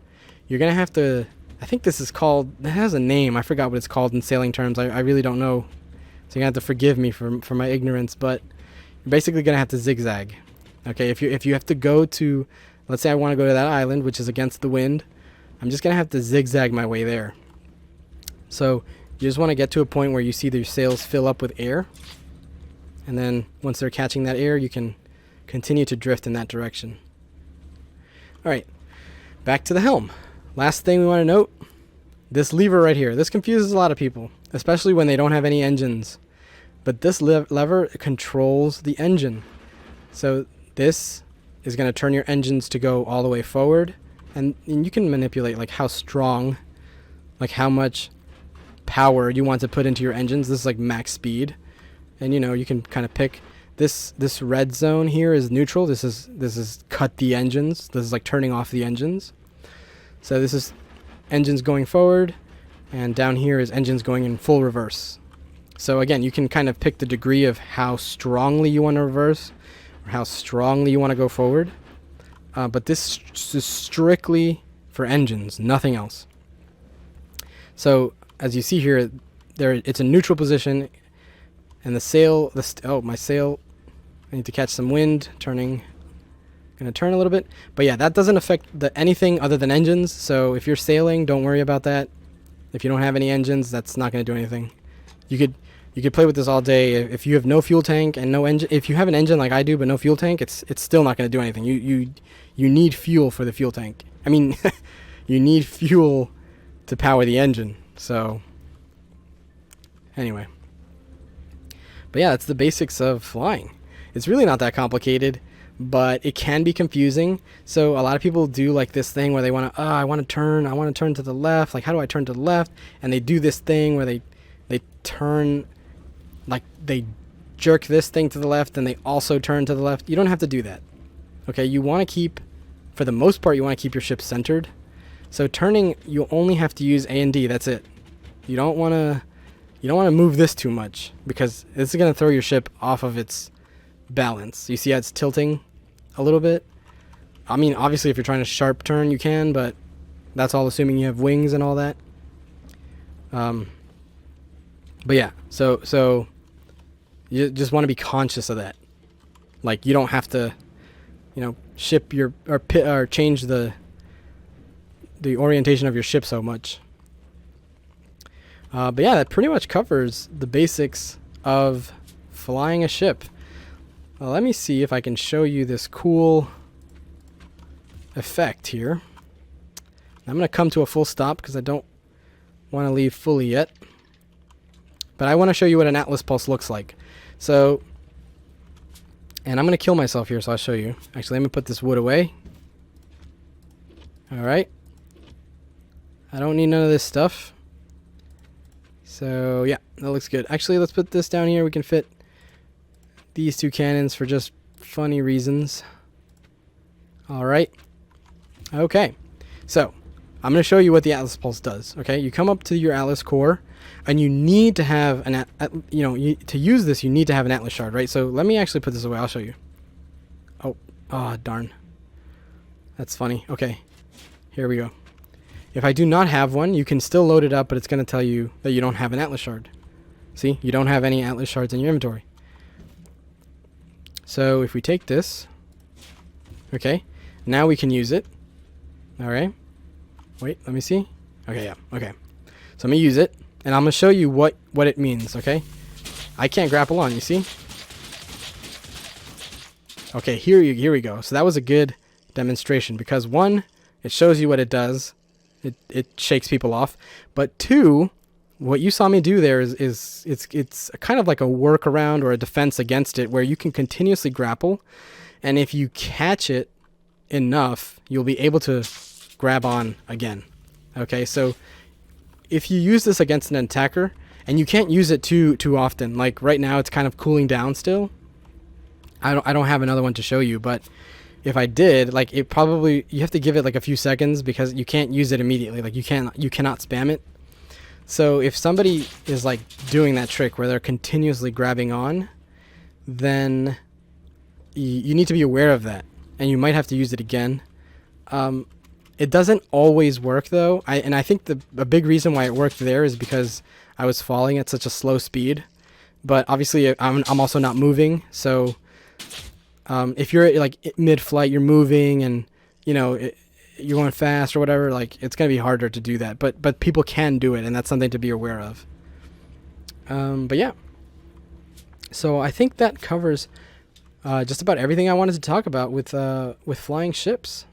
you're gonna have to, I think this is called, it has a name, I forgot what it's called in sailing terms. I really don't know, so you're gonna have to forgive me for my ignorance, but you're basically gonna have to zigzag. Okay, if you have to go to, let's say I want to go to that island which is against the wind, I'm just gonna have to zigzag my way there. So you just want to get to a point where you see your sails fill up with air, and then once they're catching that air, you can continue to drift in that direction. Alright, back to the helm. Last thing we want to note, this lever right here. This confuses a lot of people, especially when they don't have any engines. But this lever controls the engine. So this is going to turn your engines to go all the way forward, and you can manipulate how strong, how much power you want to put into your engines. This is max speed, and you can kind of pick this red zone here is neutral. This is cut the engines. This is turning off the engines. So this is engines going forward, and down here is engines going in full reverse. So again, you can kind of pick the degree of how strongly you want to reverse or how strongly you want to go forward. But this is strictly for engines, nothing else. So as you see here, it's a neutral position, and the sail, my sail, I need to catch some wind, gonna turn a little bit. But yeah, that doesn't affect anything other than engines, so if you're sailing, don't worry about that. If you don't have any engines, that's not gonna do anything. You You could play with this all day. If you have no fuel tank and no engine, if you have an engine like I do but no fuel tank, it's still not going to do anything. You need fuel for the fuel tank. I mean, you need fuel to power the engine. So anyway, but yeah, that's the basics of flying. It's really not that complicated, but it can be confusing. So a lot of people do like this thing where they want to, I want to turn to the left. Like, how do I turn to the left? And they do this thing where they turn, like they jerk this thing to the left and they also turn to the left. You don't have to do that. Okay, you want to keep, for the most part, you want to keep your ship centered. So turning, you only have to use A and D. That's it. You don't want to move this too much, because this is going to throw your ship off of its balance. You see how it's tilting a little bit? I mean, obviously if you're trying to sharp turn you can, but that's all assuming you have wings and all that. But yeah, so you just want to be conscious of that. Like, you don't have to, ship your or change the orientation of your ship so much. But yeah, that pretty much covers the basics of flying a ship. Let me see if I can show you this cool effect here. I'm going to come to a full stop because I don't want to leave fully yet. But I want to show you what an Atlas pulse looks like. So, and I'm going to kill myself here, so I'll show you. Actually, let me put this wood away. Alright. I don't need none of this stuff. So, yeah, that looks good. Actually, let's put this down here. We can fit these two cannons for just funny reasons. Alright. Okay. So, I'm going to show you what the Atlas pulse does. Okay, you come up to your Atlas core, and you need to have to use this, you need to have an Atlas shard, right? So let me actually put this away. I'll show you. Oh, darn. That's funny. Okay, here we go. If I do not have one, you can still load it up, but it's going to tell you that you don't have an Atlas shard. See, you don't have any Atlas shards in your inventory. So if we take this, okay, now we can use it. All right. Wait, let me see. Okay, yeah, okay. So I'm going to use it, and I'm going to show you what it means, okay? I can't grapple on, you see? Okay, here we go. So that was a good demonstration, because one, it shows you what it does. It shakes people off. But two, what you saw me do there is it's kind of like a workaround or a defense against it, where you can continuously grapple, and if you catch it enough, you'll be able to grab on again. Okay, so if you use this against an attacker, and you can't use it too often, like right now it's kind of cooling down still. I don't have another one to show you, but if I did, like, it probably, you have to give it like a few seconds, because you can't use it immediately. Like, you cannot spam it. So if somebody is like doing that trick where they're continuously grabbing on, then you need to be aware of that, and you might have to use it again. It doesn't always work though. I think a big reason why it worked there is because I was falling at such a slow speed. But obviously I'm also not moving. So if you're like mid-flight, you're moving, and you're going fast or whatever, like, it's gonna be harder to do that. But people can do it, and that's something to be aware of. But yeah. So I think that covers just about everything I wanted to talk about with flying ships.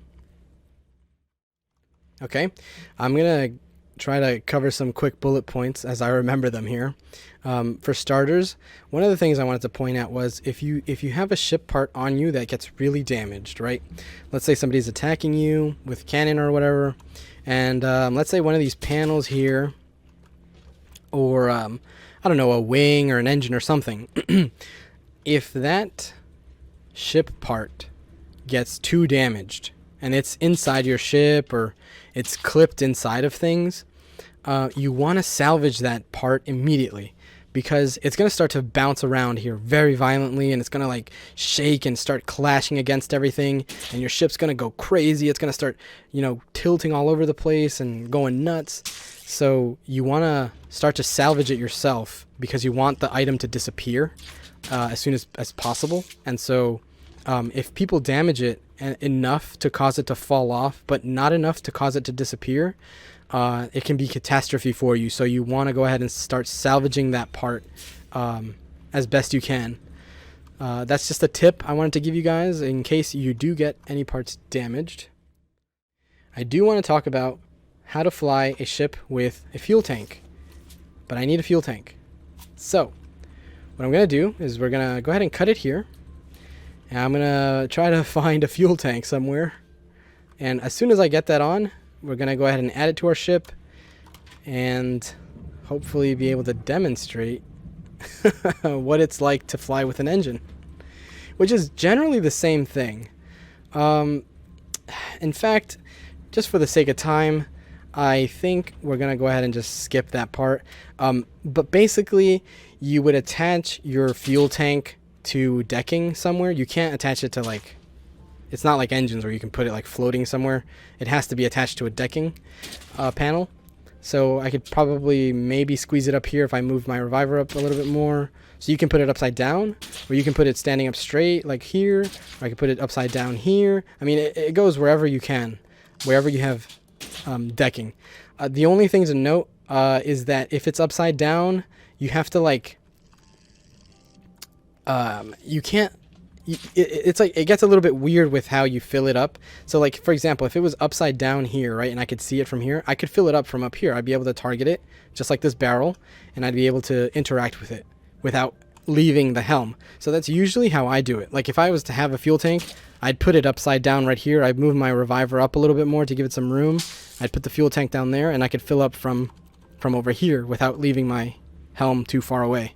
Okay, I'm going to try to cover some quick bullet points as I remember them here. For starters, one of the things I wanted to point out was if you have a ship part on you that gets really damaged, right? Let's say somebody's attacking you with cannon or whatever, and let's say one of these panels here, or I don't know, a wing or an engine or something. If that ship part gets too damaged, and it's inside your ship, or it's clipped inside of things, you want to salvage that part immediately, because it's going to start to bounce around here very violently, and it's going to like shake and start clashing against everything, and your ship's going to go crazy. It's going to start, tilting all over the place and going nuts. So you want to start to salvage it yourself, because you want the item to disappear as soon as possible. And so if people damage it enough to cause it to fall off, but not enough to cause it to disappear, it can be catastrophe for you. So you want to go ahead and start salvaging that part as best you can. That's just a tip I wanted to give you guys in case you do get any parts damaged. I do want to talk about how to fly a ship with a fuel tank, but I need a fuel tank. So what I'm going to do is we're going to go ahead and cut it here, and I'm going to try to find a fuel tank somewhere. And as soon as I get that on, we're going to go ahead and add it to our ship and hopefully be able to demonstrate what it's like to fly with an engine, which is generally the same thing. In fact, just for the sake of time, I think we're going to go ahead and just skip that part. But basically, you would attach your fuel tank to decking somewhere. You can't attach it to, like, it's not like engines where you can put it like floating somewhere. It has to be attached to a decking panel. So I could probably maybe squeeze it up here if I move my reviver up a little bit more. So you can put it upside down, or you can put it standing up straight like here, or I can put it upside down here. I mean, it goes wherever you can, wherever you have decking. The only thing to note is that if it's upside down, you have to like, you can't, it's like it gets a little bit weird with how you fill it up. So like, for example, if it was upside down here, right, and I could see it from here, I could fill it up from up here. I'd be able to target it just like this barrel, and I'd be able to interact with it without leaving the helm. So that's usually how I do it. Like if I was to have a fuel tank, I'd put it upside down right here. I'd move my reviver up a little bit more to give it some room. I'd put the fuel tank down there, and I could fill up from over here without leaving my helm too far away.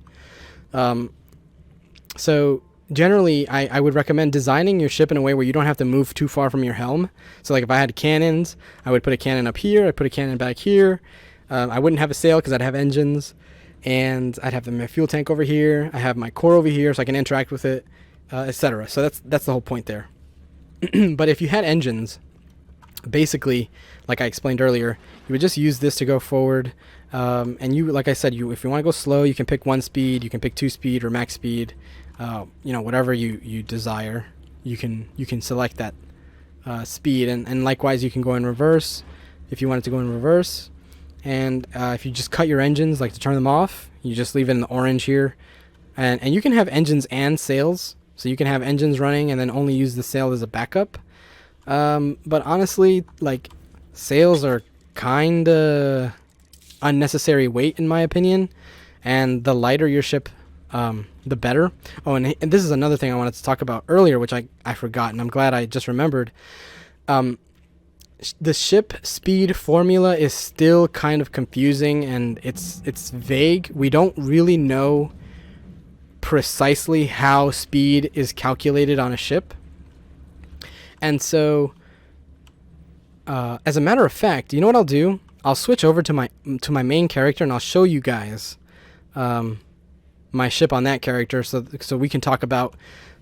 So generally, I would recommend designing your ship in a way where you don't have to move too far from your helm. So like if I had cannons, I would put a cannon up here, I'd put a cannon back here. I wouldn't have a sail because I'd have engines, and I'd have my fuel tank over here. I have my core over here so I can interact with it, etc. So that's the whole point there. But if you had engines, basically, like I explained earlier, you would just use this to go forward. And you, like I said, if you want to go slow, you can pick 1 speed, you can pick 2 speed or max speed. Whatever you desire, you can select that speed, and likewise you can go in reverse if you want it to go in reverse. And if you just cut your engines, like to turn them off, you just leave it in the orange here, and you can have engines and sails, so you can have engines running and then only use the sail as a backup. But honestly, like, sails are kinda unnecessary weight in my opinion, and the lighter your ship, the better. Oh, and this is another thing I wanted to talk about earlier, which I forgot, and I'm glad I just remembered. The ship speed formula is still kind of confusing, and it's vague. We don't really know precisely how speed is calculated on a ship. And so, as a matter of fact, you know what I'll do? I'll switch over to my main character, and I'll show you guys my ship on that character, so we can talk about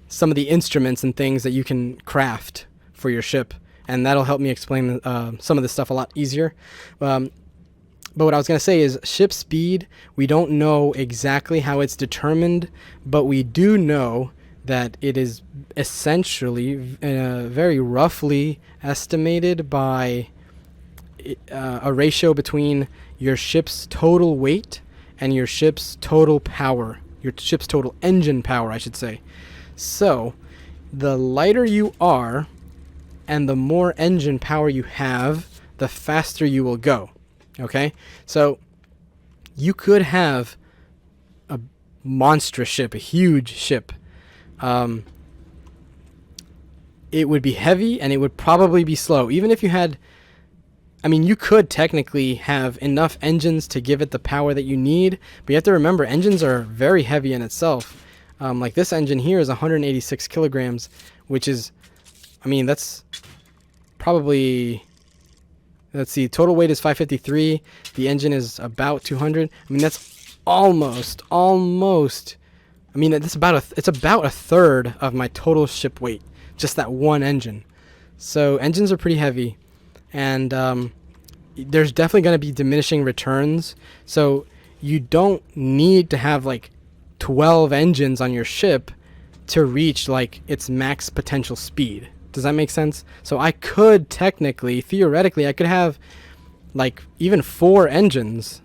some of the instruments and things that you can craft for your ship, and that'll help me explain some of this stuff a lot easier. But what I was going to say is ship speed, we don't know exactly how it's determined, but we do know that it is essentially very roughly estimated by a ratio between your ship's total weight and your ship's total power, your ship's total engine power, I should say. So the lighter you are and the more engine power you have, the faster you will go. Okay? So you could have a monstrous ship, a huge ship. It would be heavy and it would probably be slow. Even if you had, I mean, you could technically have enough engines to give it the power that you need, but you have to remember engines are very heavy in itself. Like this engine here is 186 kilograms, which is, I mean, that's probably, let's see, total weight is 553. The engine is about 200. I mean, that's almost, I mean, it's about a third of my total ship weight, just that one engine. So engines are pretty heavy, and there's definitely going to be diminishing returns. So you don't need to have like 12 engines on your ship to reach like its max potential speed. Does that make sense? So I could technically, theoretically, I could have like even 4 engines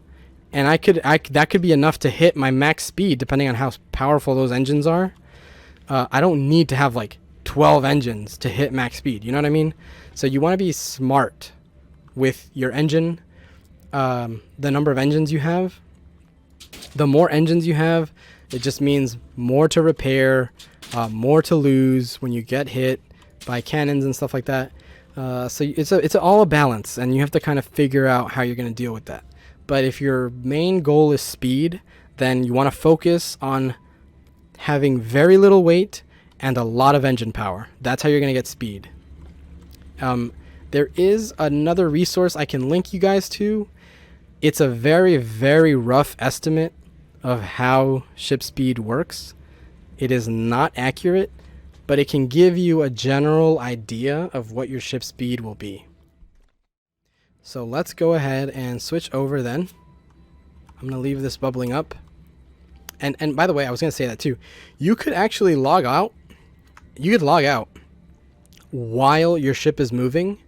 And that could be enough to hit my max speed depending on how powerful those engines are. I don't need to have like 12 engines to hit max speed. You know what I mean? So you want to be smart with your engine, the number of engines you have. The more engines you have, it just means more to repair, more to lose when you get hit by cannons and stuff like that. So it's all a balance, and you have to kind of figure out how you're going to deal with that. But if your main goal is speed, then you want to focus on having very little weight and a lot of engine power. That's how you're going to get speed. There is another resource I can link you guys to. It's a very, very rough estimate of how ship speed works. It is not accurate, but it can give you a general idea of what your ship speed will be. So let's go ahead and switch over then. I'm going to leave this bubbling up. And by the way, I was going to say that too. You could actually log out. You could log out while your ship is moving,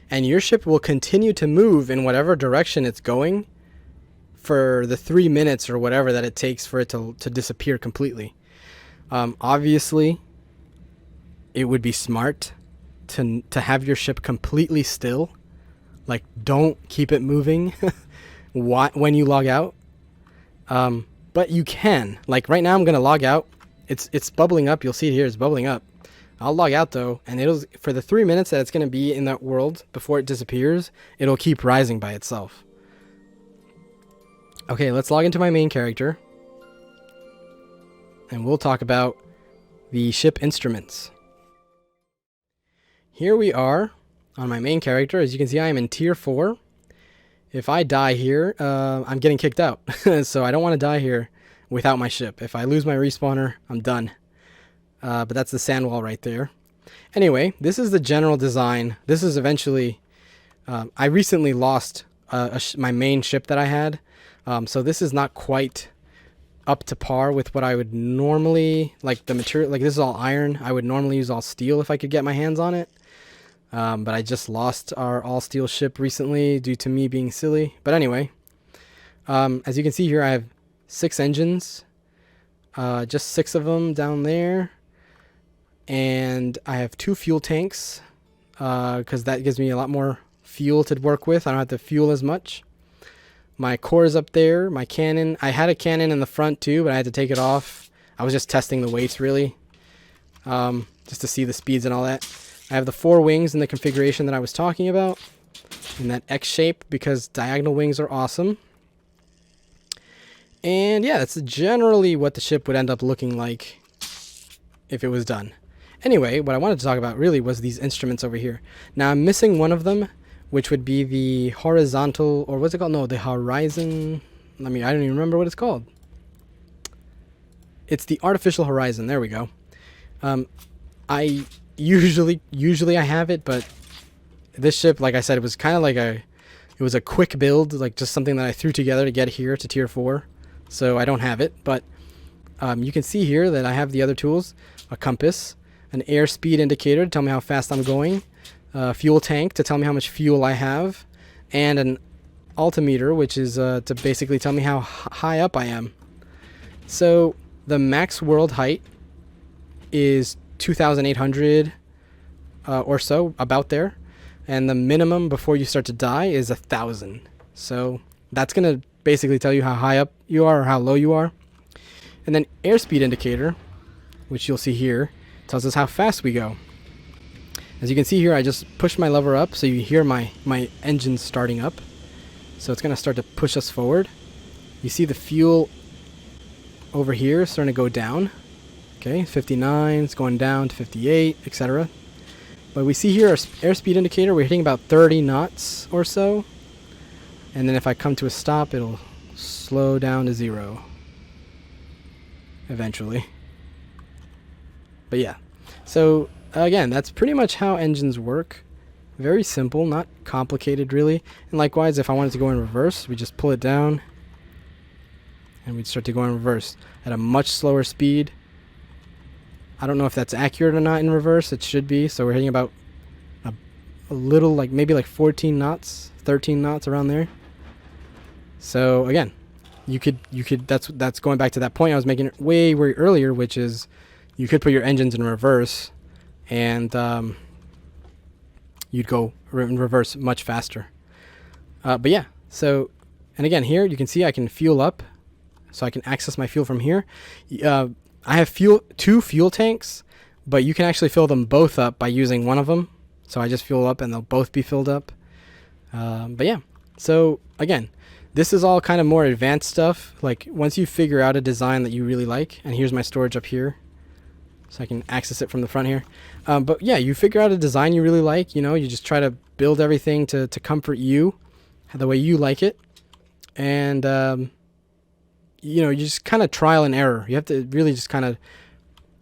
and your ship will continue to move in whatever direction it's going for the 3 minutes or whatever that it takes for it to disappear completely. Obviously, it would be smart to have your ship completely still. Like, don't keep it moving when you log out. But you can. Like right now, I'm gonna log out. It's bubbling up. You'll see it here. It's bubbling up. I'll log out though, and it'll, for the 3 minutes that it's gonna be in that world before it disappears, it'll keep rising by itself. Okay, let's log into my main character, and we'll talk about the ship instruments. Here we are on my main character. As you can see, I am in tier 4. If I die here, I'm getting kicked out. So I don't want to die here without my ship. If I lose my respawner, I'm done. But that's the sand wall right there. Anyway, this is the general design. This is eventually... I recently lost my main ship that I had. So this is not quite up to par with what I would normally... Like the material... Like this is all iron. I would normally use all steel if I could get my hands on it. But I just lost our all-steel ship recently due to me being silly. But anyway, as you can see here, I have 6 engines. Just 6 of them down there. And I have 2 fuel tanks, because that gives me a lot more fuel to work with. I don't have to fuel as much. My core is up there. My cannon. I had a cannon in the front too, but I had to take it off. I was just testing the weights really, just to see the speeds and all that. I have the 4 wings in the configuration that I was talking about, in that X shape, because diagonal wings are awesome. And yeah, that's generally what the ship would end up looking like if it was done. Anyway, what I wanted to talk about really was these instruments over here. Now I'm missing one of them, which would be the horizontal, or what's it called? No, the horizon. I don't even remember what it's called. It's the artificial horizon. There we go. I usually I have it, but this ship, like I said, it was kind of like it was a quick build, like just something that I threw together to get here to tier 4. So I don't have it, but you can see here that I have the other tools: a compass, an airspeed indicator to tell me how fast I'm going, a fuel tank to tell me how much fuel I have, and an altimeter, which is to basically tell me how high up I am. So the max world height is 2,800 or so, about there, and the minimum before you start to die is 1,000. So that's gonna basically tell you how high up you are or how low you are. And then airspeed indicator, which you'll see here, tells us how fast we go. As you can see here, I just pushed my lever up, so you hear my engine starting up. So it's gonna start to push us forward. You see the fuel over here starting to go down. Okay, 59, it's going down to 58, etc. But we see here our airspeed indicator, we're hitting about 30 knots or so. And then if I come to a stop, it'll slow down to 0. Eventually. But yeah. So, again, that's pretty much how engines work. Very simple, not complicated really. And likewise, if I wanted to go in reverse, we just pull it down. And we'd start to go in reverse at a much slower speed. I don't know if that's accurate or not in reverse. It should be. So we're hitting about a little, like maybe like 14 knots, 13 knots around there. So again, you could that's going back to that point I was making way earlier, which is you could put your engines in reverse, and you'd go in reverse much faster. But yeah, so, and again here you can see I can fuel up, so I can access my fuel from here. I have two fuel tanks, but you can actually fill them both up by using one of them. So I just fuel up and they'll both be filled up. But yeah, so again, this is all kind of more advanced stuff. Like once you figure out a design that you really like, and here's my storage up here, so I can access it from the front here. But yeah, you figure out a design you really like, you know, you just try to build everything to comfort you, the way you like it. And, you know, you just kind of trial and error. You have to really just kind of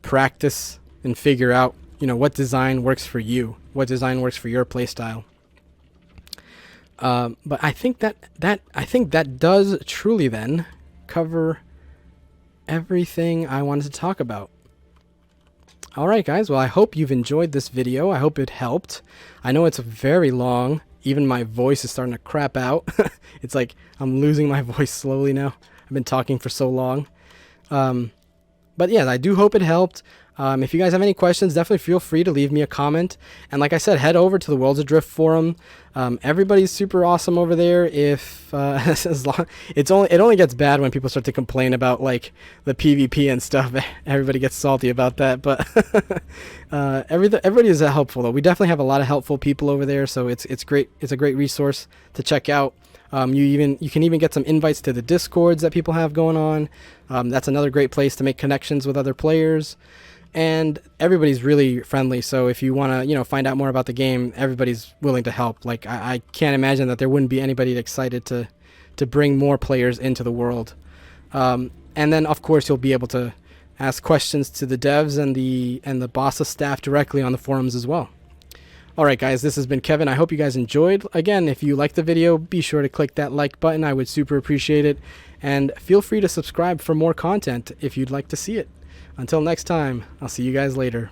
practice and figure out, you know, what design works for you, what design works for your play style. But I think that does truly then cover everything I wanted to talk about. All right, guys. Well, I hope you've enjoyed this video. I hope it helped. I know it's very long. Even my voice is starting to crap out. It's like I'm losing my voice slowly now. I've been talking for so long. But yeah, I do hope it helped. If you guys have any questions, definitely feel free to leave me a comment. And like I said, head over to the Worlds Adrift forum. Everybody's super awesome over there. If it only gets bad when people start to complain about like the PvP and stuff. Everybody gets salty about that. But everybody is helpful though. We definitely have a lot of helpful people over there. So it's great. It's a great resource to check out. You can even get some invites to the Discords that people have going on. That's another great place to make connections with other players. And everybody's really friendly, so if you want to, you know, find out more about the game, everybody's willing to help. Like, I can't imagine that there wouldn't be anybody excited to bring more players into the world. And then, of course, you'll be able to ask questions to the devs and the boss's staff directly on the forums as well. All right, guys, this has been Kevin. I hope you guys enjoyed. Again, if you liked the video, be sure to click that like button. I would super appreciate it. And feel free to subscribe for more content if you'd like to see it. Until next time, I'll see you guys later.